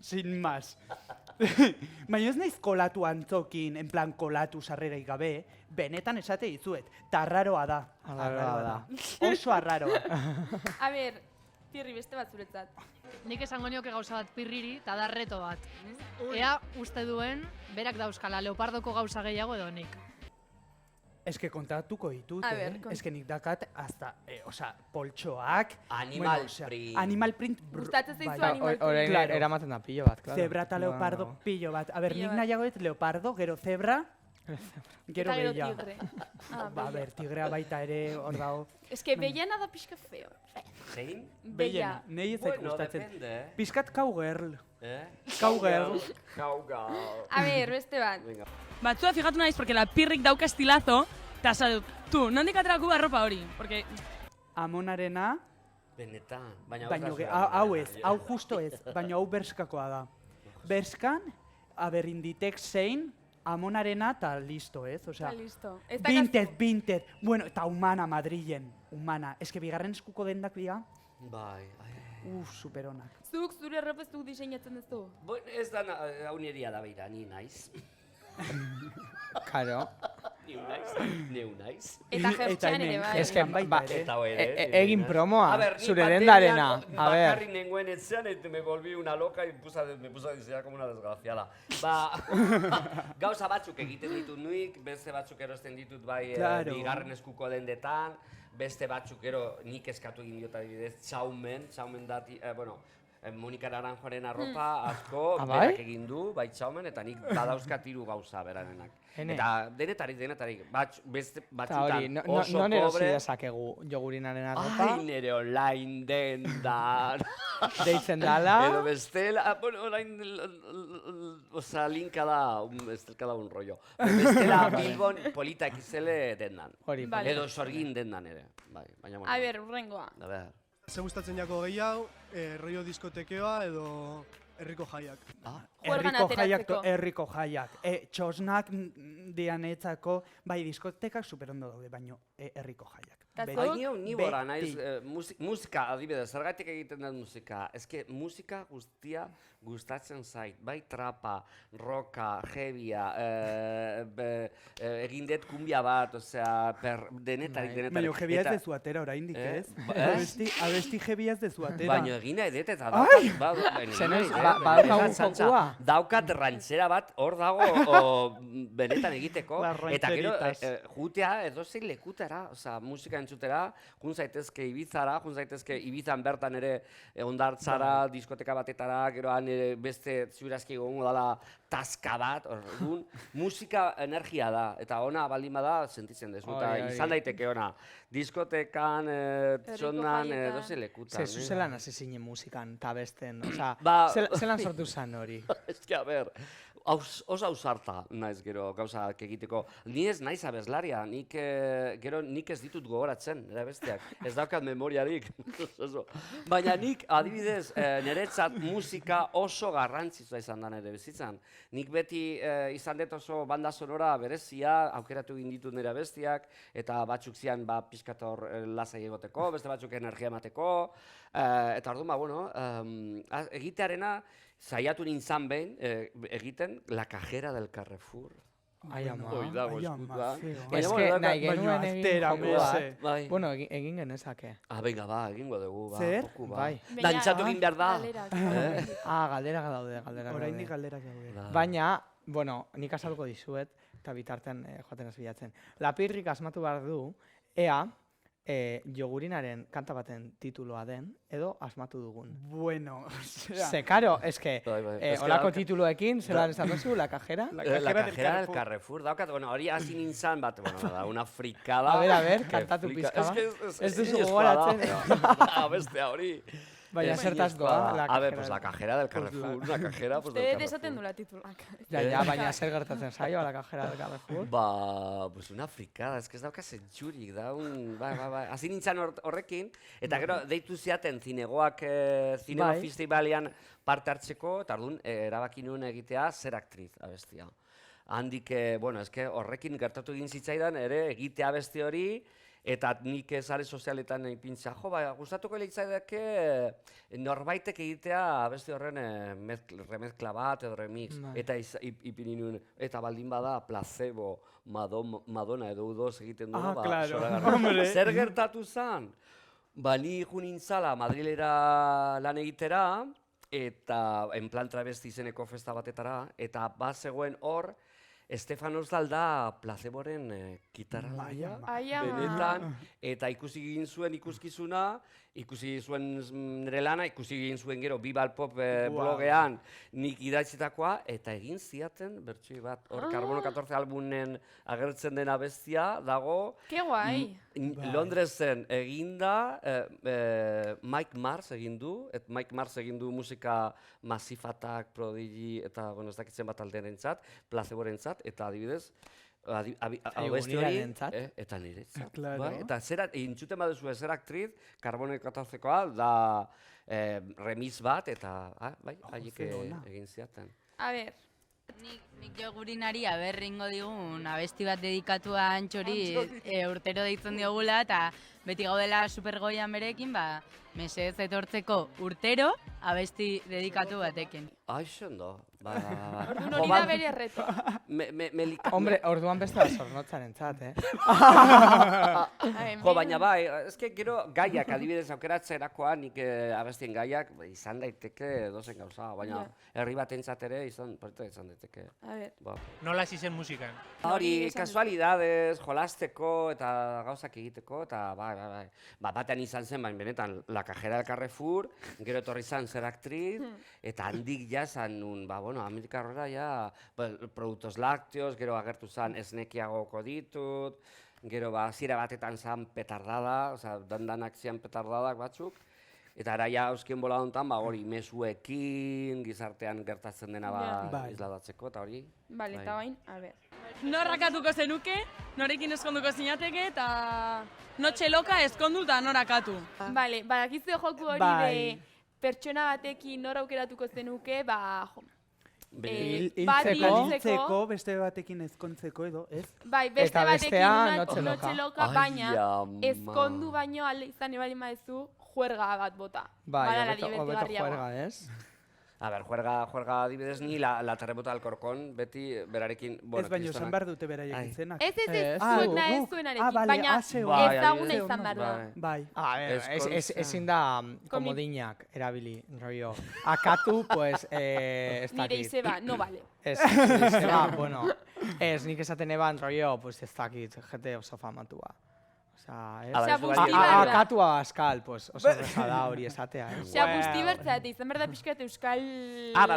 sin más. Baina ez naiz kolatu antzokin, en plan kolatu sarrerai gabe, benetan esate dizuet. Ta arraroa da. Arraroa da. Oso arraroa. A ber, Pirri, beste bat zuretzat. Nik esango nioke gauza bat Pirriri, eta da reto bat. Ea uste duen, berak dauzkala leopardoko gauza gehiago edo nik. Eske kontatuko ditut, A ber, Eske nik dakat, hasta, osea, poltsoak. Animal osea, print. Animal print. Gustatzen zaizu bai. animal print. Orain Claro. eramaten da pilo bat, claro. Zebra eta leopardo Bueno. pilo bat. A ber, Pilo nik bat. nahiago dut leopardo, gero zebra, gero Eta gero behia. tigre. Ba, a ber, tigrea baita ere hor dago. Ez que beiana da pixka feo. Zein? Beia. Nei ez zait Bueno, gustatzen. depende. Pizkat cowgirl. Cowgirl. A ber, beste bat. Venga. Batzua fijatu naiz, porque la Pirrik dauka estilazo, eta sadut, tu, nondik aterako arropa hori? Porque Amonarena, Benetan. Baina baino, hau ez, hau justo ez, baina hau berskakoa da. Berskan, a ber, Inditex zein, Amonarena eta listo, ez? Osea, Listo. Ez da gastu. Vinted. Bueno, eta Humana Madrilen, Humana. Eske bigarren eskuko dendak dira, Bai. superonak. Zuk zure arropa ez duk diseinatzen duzu. Bueno, ez da, hau nirea da beira, ni naiz. Karo. Neu naiz. Eta jertxean ere bai. Ez que, baita ba, ere. Eta ere. egin promoa, A ver, ni zure pandemian dendarena. A ver. Bakarrik nengoen etxean, eta me volví una loca y me puse a diseñar como una desgraciada. Ba, gauza batzuk egiten ditut nuik, beste batzuk erosten ditut bai Claro. bigarren eskuko dendetan, beste batzuk gero nik eskatu egin diot adibidez, txaumen da, bueno, Monika Naranjoaren arropa asko, Ah, bai? berak egin du, bai txaumen, eta nik badauzkat 3 gauza berarenak. Ene. Eta denetarik, beste Eta batzutan hori, oso non erosi pobre. dezakegu jogurinaren arropa, Ai, nire online denda. deitzen dala. Edo bestela, bueno, orain, oza, linka da, estelka da un rollo. Bestela Bilbon polita XL dendan. Hori, Vale. Edo sorgin dendan ere. Bai, baina, bueno. A ber, urrengoa. A ber. Ze gustatzen jako gehiago, rollo diskotekeoa edo herriko jaiak. Juergan Herriko jaiak, ateratzeko. herriko jaiak. Txosnak dianetzako, bai diskotekak superondo daude, baino herriko jaiak. Eta Beti. zuk? Baina ni bora, Beti. naiz, musika, adibidez, zergatik egiten dut musika. Eske musika guztia gustatzen zait, bai trapa, roka, heavia, egin dut kumbia bat, osea, denetarik. Baina jebia ez Eta- dezu atera oraindik, ez? Ez? Abesti jebia ez dezu atera. Baina egin nahi dut eta Zenez, badaukagu jokua. daukat rantzera bat hor dago o, benetan egiteko. Las Eta gero rancheritas. jutea edozein lekutera, osea, musika entzutera, jun zaitezke Ibizara, jun zaitezke Ibizan bertan ere hondartzara, diskoteka batetara, gero han beste ziurazki egongo dela taska bat, orduan, musika energia da, eta ona baldin bada sentitzen dezu, eta Hori, hori. izan daiteke ona. Diskotekan, txonan, jaietan. edozein lekutan. Ze, zelan hasi zinen musikan, eta besten, oza, Ba- zelan sortu zan hori? Eske, a ber, oso ausarta naiz gero gauzak egiteko. Ni ez naiz abeslaria, gero nik ez ditut gogoratzen, nire besteak. Ez daukat memoriarik. Oso. Baina nik, adibidez, niretzat musika oso garrantzitsua izan da nire bizitzan. Nik beti izan dut oso banda sonora berezia, aukeratu egin ditut nire bestiak, eta batzuk zian pixkator lasai egoteko, beste batzuk energia emateko, eta orduan, bueno, egitearena, saiatu nintzen behin egiten La Cajera del Carrefour. Ai, ama. Hoi dago Ai, eskutuan. ama, feo. Ez bueno, que daukat- nahi baina genuen egin aztera, joku mese. bat. Bai. Bueno, egin genezake. Venga, ba, egingo dugu, ba. Zer? joku, ba. Bai. Dantzatu egin behar da. Galerak. Galdera daude, galdera Oraindik daude. galderak daude. Da. Baina, bueno, nik azalduko dizuet, eta bitartean joaten ez bilatzen. Lapirrik asmatu behar du, ea jogurinaren kanta baten tituloa den, edo asmatu dugun. Bueno, osea... Ze, karo, eske, Es que olako tituloekin, zelan esan duzu, La Cajera? La cajera del Carrefour, daukat, bueno, hori hasi nintzen bat, bueno, da, una frikada. A ver, kantatu pizka bat. Ez duzu gogoratzen. Bestea hori. Baina zertaz doa, A ver, pues la cajera del Carrefour, la cajera pues del Uste Carrefour. esaten dula titulak. Ja, baina zer gertatzen zaio, La Cajera del Carrefour? Pues una frikada, ez dauka zentxurik, da un... Bai. Hasi nintzen horrekin, eta gero deitu ziaten zinegoak zinema festivalean parte hartzeko, eta orduan erabaki nuen egitea zer aktriz abestia. Handik, bueno, eske horrekin gertatu egin zitzaidan ere egitea abesti hori, eta nik sare sozialetan ipintza, gustatuko litzaidake norbaitek egitea abesti horren remezkla bat edo remix, eta ipini nuen, eta baldin bada placebo, Madonna edo U2 egiten dugu, zer gertatu zen? Ni junintzala Madrilera lan egitera, eta en plan travesti izeneko festa batetara, eta bat zegoen hor, Estefan Ozdal da placeboren gitarralaria, benetan, eta ikusi egin zuen ikuskizuna, ikusi zuen nire lana, ikusi egin zuen gero Bibal Pop blogean nik idatzitakoa, eta egin ziaten, bertxoi bat, hor Carbono 14 albumen agertzen dena bestia dago. Ke guai! Londresen eginda, Mike Mars egin du, Mike Mars egin du musika Massive Attack, Prodigy, eta, bueno, ez dakitzen bat alderentzat, placeborentzat, eta adibidez, abesti hori, eta niretzat. Eta zera, entzuten baduzu zer aktriz, Carbono 14koa, da remix bat, eta, bai, haiek egin ziaten. A ber, Nik jogurinari aberringo digun abesti bat dedikatua Antxori urtero deitzen diogula, eta beti gaudela supergoian berekin, mesez etortzeko urtero abesti dedikatu batekin. Aixondo. Orduan hori da bere erreto. Hombre, orduan beste zornotzaren entzat, baina bai, eske gero gaiak adibidez aukeratzerakoa, nik abestien gaiak izan daiteke dozen gauza, baina herri batentzat ere izan daiteke. Nola hasi zen musikan? Hori, kasualidades, jolasteko eta gauzak egiteko, eta bai. Batean izan zen, baina benetan, La Cajera del Carrefour, gero etorri zan zer aktriz, eta handik jazan nun, Amerika horrela ja, produktos lácteos, gero agertu zan esnekiagoko ditut, gero zira batetan zan petardada, dandanak zian petardadak batzuk, eta ara ja euskien bola honetan, hori mezuekin, gizartean gertatzen dena izladatzeko, eta hori. Bale, eta bain, a ber. Norrakatuko zenuke, norekin eskonduko zinateke, eta notxe loka eskondu eta norakatu. Bale, badakizu joku hori de pertsona batekin nor aukeratuko zenuke, hiltzeko, beste batekin ezkontzeko edo, ez? Bai, beste batekin notxe loka, baina ezkondu baino alde izan ebalin maezu juerga bat bota. Bai, hobeto juerga, ez? A ber, juerga adibidez ni la terremota del Corcón, beti berarekin... Ez baino, esan behar dute beraiek izenak. Ez, zuenarekin, baina ezaguna izan behar da. Bai. A ver, ezin da komodinak erabili, rollo. Akatu, pues, ez dakit. Nire izeba, no vale. Ez, nire izeba, bueno, nik esaten eban, rollo, pues ez dakit, jete oso famatua. Akatua askal, pues, oso reza da hori esatea, eh? Osea, guzti bertzat, izan behar da pixkat euskal...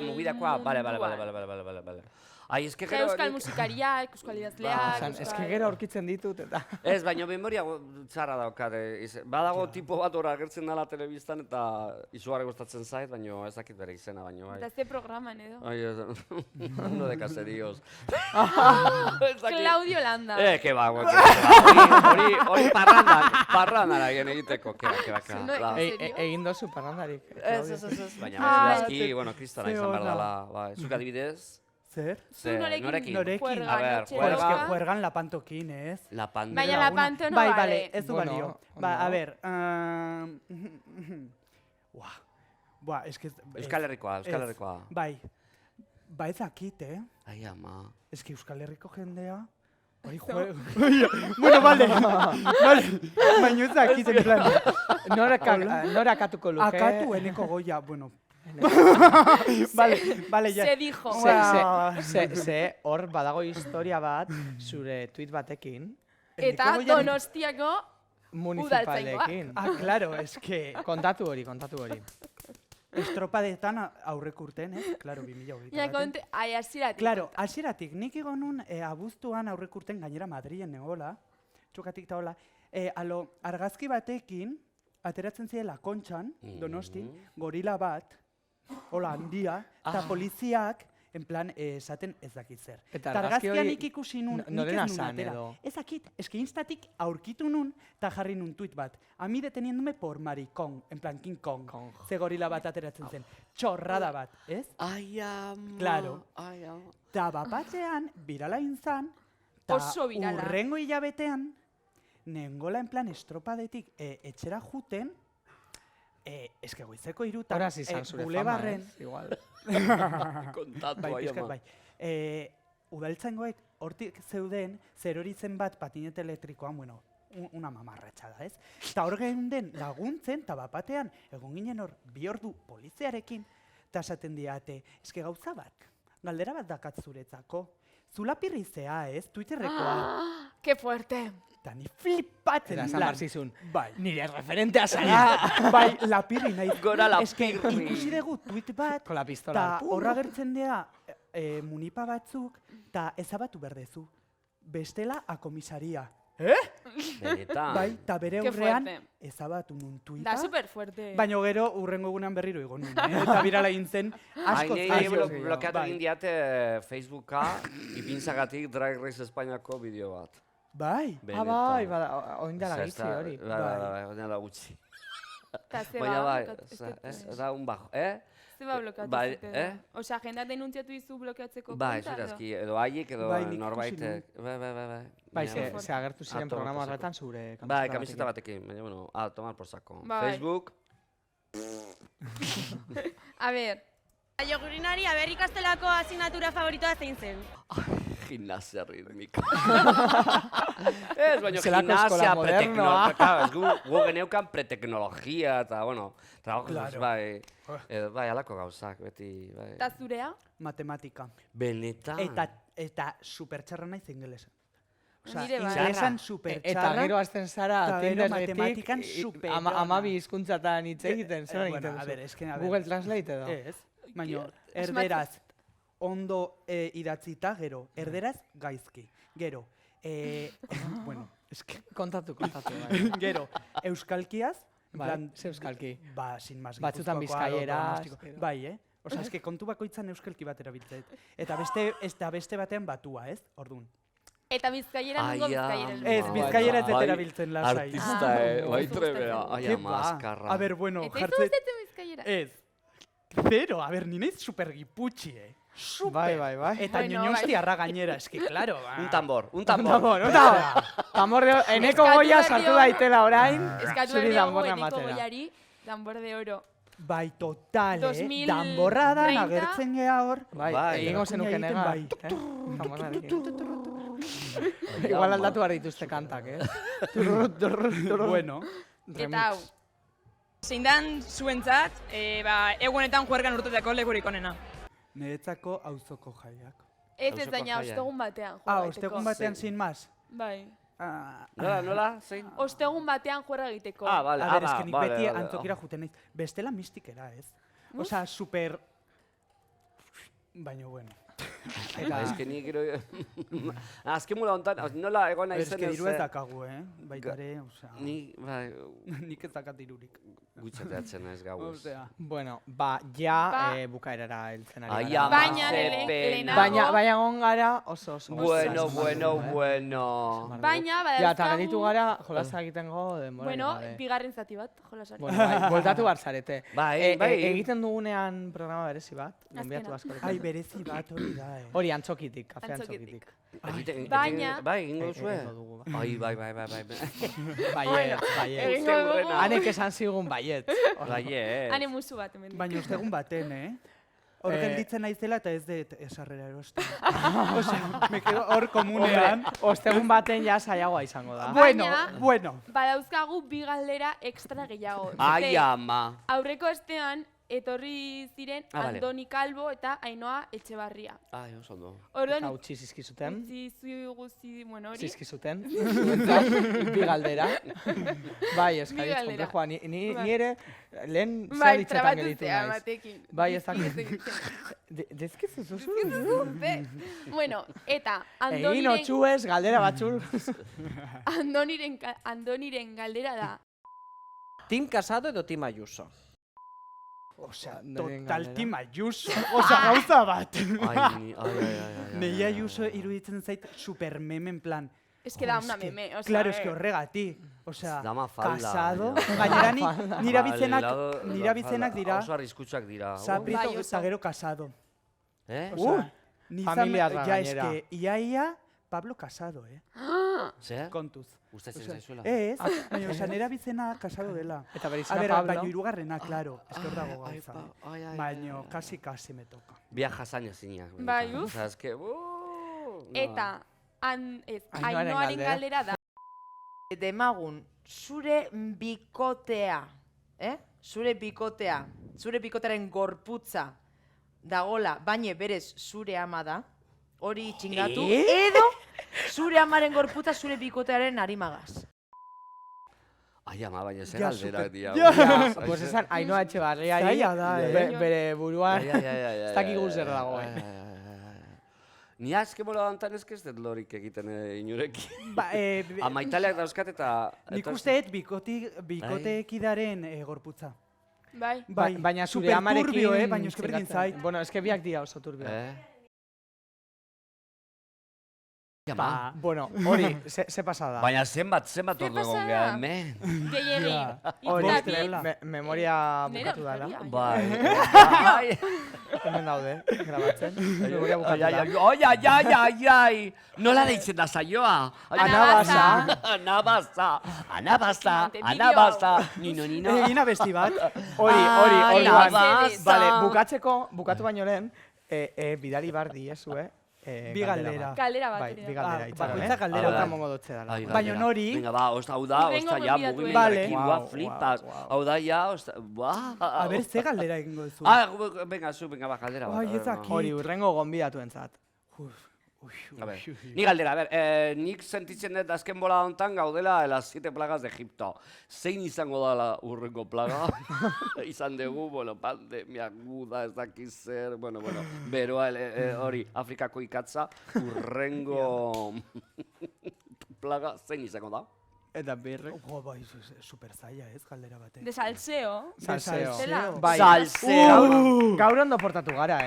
mugidakoa, bale. Ai, eske gero... Euskal musikariak, euskal idazleak... Eske gero aurkitzen ditut, eta... Ez, baina memoria txarra daukat. Badago tipo bat hor agertzen dela telebistan, eta izugarri gustatzen zait, baina ez dakit bere izena, baina bai. Eta ze programan edo? Ai, uno de caseríos. Claudio Landa. Que ba, hori parrandan egin egiteko, keba. Egin dozu parrandarik. Ez. Baina, bueno, kristona izan behar dela, zuk adibidez. Zer? Norekin. A ver, juergan la pantokin, ez? La panto. Baina la panto no vale. Bai, ez du balio. A ver. Euskal Herrikoa. Bai. Ba ez dakit, Ai, ama. Ez que Euskal Herriko jendea... Bueno, vale. Baina ez dakit, en plan... Norakatuko luke... Akatu eneko goia, bueno... Vale, ya. Se dijo. Hor badago historia bat, zure tweet batekin, Eta Donostiako municipalekin. Claro, es que... Kontatu hori. Estropadetan aurrek urten, Claro, 2008. Hasieratik. Claro, hasieratik, nik igonun abuztuan aurrek urten gainera Madrilen negola, txukatik taola, argazki batekin, ateratzen ziela Kontxan, Donosti, gorila bat, hola handia, eta poliziak, en plan, esaten ez dakit zer. Eta argazkian nik ikusi nun, norena zan edo? Ez dakit, eski instatik aurkitu nun, eta jarri nun tuit bat. A mi deteniéndome por maricón, en plan King Kong. Ze gorila bat ateratzen zen. Txorrada bat, ez? Ai, ama. Claro. Ta bapatzean, birala inzan, ta urrengo hilabetean, nengola en plan estropadetik etxera juten, eske goizeko irutan, horaz izan zure fama, igual. Kontatu, ai, ama. Udaltzaingoek hortik zeuden, zeroritzen bat patinete elektrikoan, bueno, una mamarratxada, ez? Eta hor geunden laguntzen, eta bapatean, egon ginen hor 2 ordu poliziarekin, eta esaten diate, eske gauza bat, galdera bat dakat zuretzako, zula pirrizea, ez? Twitterrekoa. ¡Qué fuerte! Eta ni flipatzen Eta lan. zizun, Bai. nire referentea zara. Bai, lapirri nahi. Gora Eske, lapirri. ikusi dugu tweet bat, Con la pistola. eta horra gertzen dira munipa batzuk, eta ezabatu berdezu. Bestela a komisaria. Benetan. Bai, eta bere Qué aurrean fuerte. ezabatu nun tuita. Da super fuerte. Baina gero urrengo egunean berriro igo nun, eta birala intzen asko blokeatu egin diate Facebooka, ipintzagatik Drag Race Espainiako bideo bat. Bai. Bai, oindala gitzi hori. Bai, oindala gutxi. Eta ze Baina bai, blokeatu da un bajo, Ze ba blokeatu Bai, zuten? Osea, jendeak denunziatu dizu blokeatzeko Bai, konta, zurazki, edo haiek, edo Bai, nik norbaitek. Bai. Bai, ze agertu ziren programa horretan zure kamiseta Bai, kamiseta batekin, baina, bueno, tomar por saco. Bai. Facebook. A ver. Jogurinari, aber ikastelako asignatura favoritoa zein zen? Gimnasia rítmica. Ez, baina Zelako eskola gimnasia modernoa. gu geneukan preteknologia, eta, bueno, Claro. bai, alako gauzak, beti, bai. Eta zurea? Matematika. Benetan. Eta supertxarra naiz ingelesan. Osea, Nire bai. ingelesan supertxarra. Eta gero azten zara, eta gero Tinderretik, matematikan superona. 12 hizkuntzatan hitz egiten, zer Bueno, egiten a ver, duzu? es que, a ver. Google Translate edo? Ez, baina erderaz ondo idatzita, gero, erderaz gaizki. Gero, bueno, es que... Kontatu, bai. Gero, euskalkiaz, Bai, ze euskalki. Ba, sin más, Batzutan gipuzkoakoa, bizkaieraz, donostiko. Bai, Osea, eske kontu bakoitzan euskalki bat erabiltzet. Eta beste batean batua, ez? Ordun. Eta bizkaiera nungo bizkaiera. Ez, bizkaiera ez dut erabiltzen lasai. Artista, bai trebea. Ai, amaskarra. A ber, bueno, Eta ez gustatzen bizkaiera? Ez. Zero, a ber, nire super giputxi, Super. Bai. Eta Bueno, ñoñostiarra gainera, eski, claro. Un tambor. Tambor de eneko goia sartu daitela orain, Eskatu zuri berdiago danborra eneko ematera. goiari, danbor de oro. Bai, total, 2030. Danborradan agertzen geha hor. Bai, egingo zenuken egiten, ega. bai. Igual aldatu behar dituzte kantak, Bueno. Eta hau. Zein dan zuentzat, egunetan juergan urtetako lekurik onena. Niretzako auzoko jaiak. Ez daina, ostegun batean. Ostegun batean sin más. Bai. Nola, zein? Ostegun batean juerga egiteko. Bale. A ber, es que nik beti antzokira juten naiz. Bestela mistikera, ez? Osea, super... Baina, bueno. Eta ez que ni gero... Azken mula hontan, nola egon nahi Ez que diru ez dakagu, baitare, osea... Nik ez dakat dirurik. Gutxateatzen ez gauz. Osea... Bueno, ja bukaerara heltzen ari gara. Baina lehenago... Baina egon gara oso. Bueno. Baina, Ja, eta genitu gara jolasa egiten go denbora. Bueno, bigarren zati bat, jolasari. Bueno, bai, voltatu bar zarete. Bai. Egiten dugunean programa berezi bat, gonbiatu askorekin. Ai, berezi bat hori da, Hori antzokitik, kafe antzokitik. Baina... Bai, egingo duzue? Ai, bai. Baiet. Hanek esan zigun baiet. Hane musu bat, hemen. Baina ostegun baten, Hor gelditzen naizela eta ez dut esarrera erosten. Osea, me quedo hor komunean. Ostegun baten ja saiagoa izango da. Bueno. Badauzkagu bi galdera extra gehiago. Ai, ama. Aurreko astean, etorri ziren Vale. Andoni Calvo eta Ainhoa Etxebarria. Ai, oso ondo. Eta Orduan, utzi zizkizuten. guzti, bueno, hori. Zizkizuten. Zuentzat, bi galdera. Bai, eskaditz, galdera. komplejoa. Ni ere, lehen Bai, zalitzetan gelitu trabatzea naiz. batekin. Bai, ez dakit. Dezkizu zuzu. Bueno, eta Egin Andoniren, otxuez, galdera batzul. Andoniren galdera da. Team Casado edo Team Ayuso? Osea, Andoniren total galdera. Team Ayuso. Osea, gauza bat. Ai. Nei Ayuso iruditzen zait super memen plan. Es que da una meme, o sea, Claro, es que horregatik. Osea, Dama falda, casado. baina. Gainera nira bizenak dira. Oso arriskutsuak dira. Saprito Bai, oso. eta gero casado. Eh? Familiarra ya es gainera. que iaia Pablo Casado, Zer? kontuz. Gustatzen zaizuela? Ez, baina osea, nera bizena casado dela. Eta A berizena ver, Pablo. baina hirugarrena, claro. Ez que hor dago Ai, gauza. ai, Baina, kasi me toca. Biak jasaina zinak. Bai, uf. Osa, eske, Eta Ainhoaren Ainhoaren galdera. galdera da. Demagun, zure bikotea, zure bikotearen gorputza dagola, baina berez zure ama da, hori txingatu, edo zure amaren gorputza zure bikotearen arimagaz. Ai, ama, baina zer Ja, galdera super- dia. Ja, pues esan Ainhoa Etxebarriari Zaila da, bere buruan ez dakigu zer Ai, dagoen. Ni azke mola dantan ez dut lorik egiten inurekin. Ba, Amaitaleak dauzkat eta... nik usteet bikoteekidaren gorputza. Bai. Baina zure super amarekin... turbio, baina eske berdin zergatzen. zait. Bueno, eske biak dira oso turbio. Ama. Bueno, hori, ze pasada. Baina zenbat ordu egon pasada? geha, hemen. Gehiegi. Hori, Hitzak, memoria Nera bukatu dela. aurkaria. Bai. Hemen daude, grabatzen. Memoria Ai, bukatu ai, da. ai. Nola deitzen da saioa? Anabasa. Anabasa. Nino. Egin abesti bat. Hori, Anabasa. bukatu baino lehen, bidali bar diezue. Bi galdera. Galdera bat. Bai, hori da. bi galdera itxaron, bakoitza galdera Hauta bat. mongo dotze dala. Ai, Baina galdera. nori- Venga, ba, hau da, Hurrengo osta ja, gonbidatuei. mugimenduarekin, Vale. ba, flipas. Hau da, ja, osta, A ber, ze galdera egingo duzu. Venga, ba, galdera bat. Ai, a ver, ez dakit. Hori, urrengo gonbidatuentzat. A ver, ni galdera, a ver, nik sentitzen dut azken bola hontan gaudela las 7 plagas de Egipto. Zein izango da urrengo plaga? Izan dugu, bueno, pandemia, guda, ez dakiz zer, bueno, beroa, hori, Afrikako ikatza, urrengo plaga zein izango da? Eta birre. Bai, super zaila ez, galdera bate. De salseo. Salseo. Zela. Bai. Salseo. Gaur ondo portatu gara,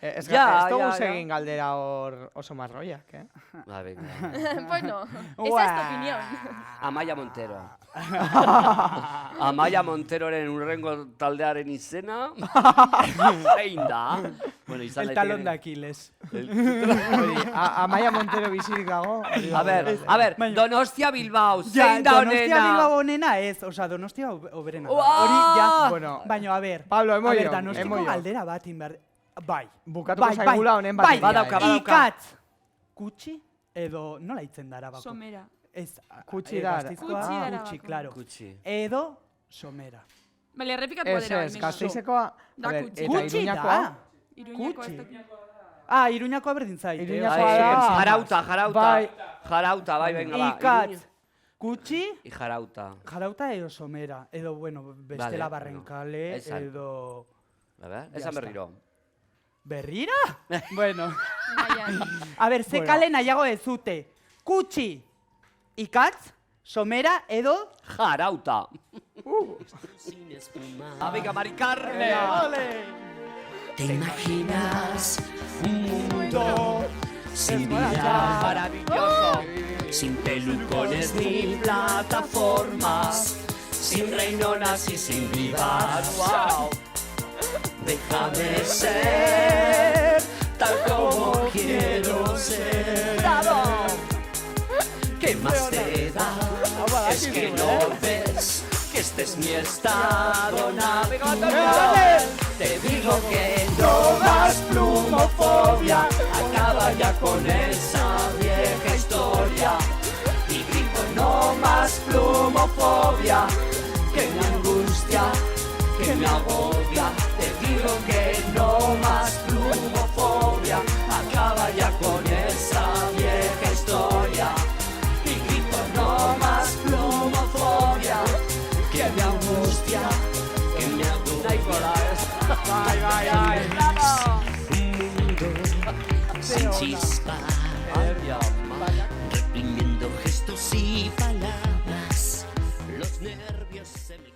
Ez dugu egin galdera hor oso marroiak, Ba, venga. Bueno, esa es tu opinión. Amaia Montero. Amaia Monteroren urrengo taldearen izena, zein da? Bueno, izan El talón de Aquiles. Amaia Montero bizirik dago. A ver, Donostia Bilbao, Ja, zein da Donostia honena? Bilbao honena ez, osea, Donostia oberena da. Uah! Hori, ja, Bueno, baina, a ber, Pablo, emoio. Donostiko galdera bat inbar... Bai. Bukatuko zaigula honen bat. Bai, Badauka. ikatz, kutsi, edo nola itzen dara bako? Somera. Ez, Kutsi dara. gaztizkoa, Kutsi dara kutsi, bako. claro. Kutsi. Edo, somera. Bale, errepikatu Ez, galdera. ez, Gasteizekoa, Da kutsi. eta Kutsi Iruñakoa. da. Iruñako Kutsi. ez dakit. Iruñakoa berdin zait. Iruñakoa da. Jarauta. Bai. Jarauta, bai, venga, ba. Ikatz, kutsi, I jarauta. jarauta edo somera. Edo, bueno, bestela Vale, barrenkale, esan. edo... A ver, Ya esan está. berriro. ¿Berrira? Bueno. Naian. A ver, ze kale nahiago ez zute. Kutsi, ikatz, somera, edo... Jarauta. Venga, Mari Carmen. ¿Te imaginas un mundo sin vida, Maravilloso. sin pelucones ni plataformas, sin reinonas y sin vivas? Wow. Déjame ser tal como quiero ser. ¿Qué más te da? Es que no ves que este es mi estado natural. Te digo que no más plumofobia, acaba ya con esa vieja historia. Y grito no más plumofobia, que me angustia, que que me agobia. Te digo que no más plumofobia. Acaba ya con esa vieja historia. Y grito no más plumofobia. Que me angustia, que me agobia. Un mundo sin chispa, reprimiendo gestos y palabras. Los nervios se me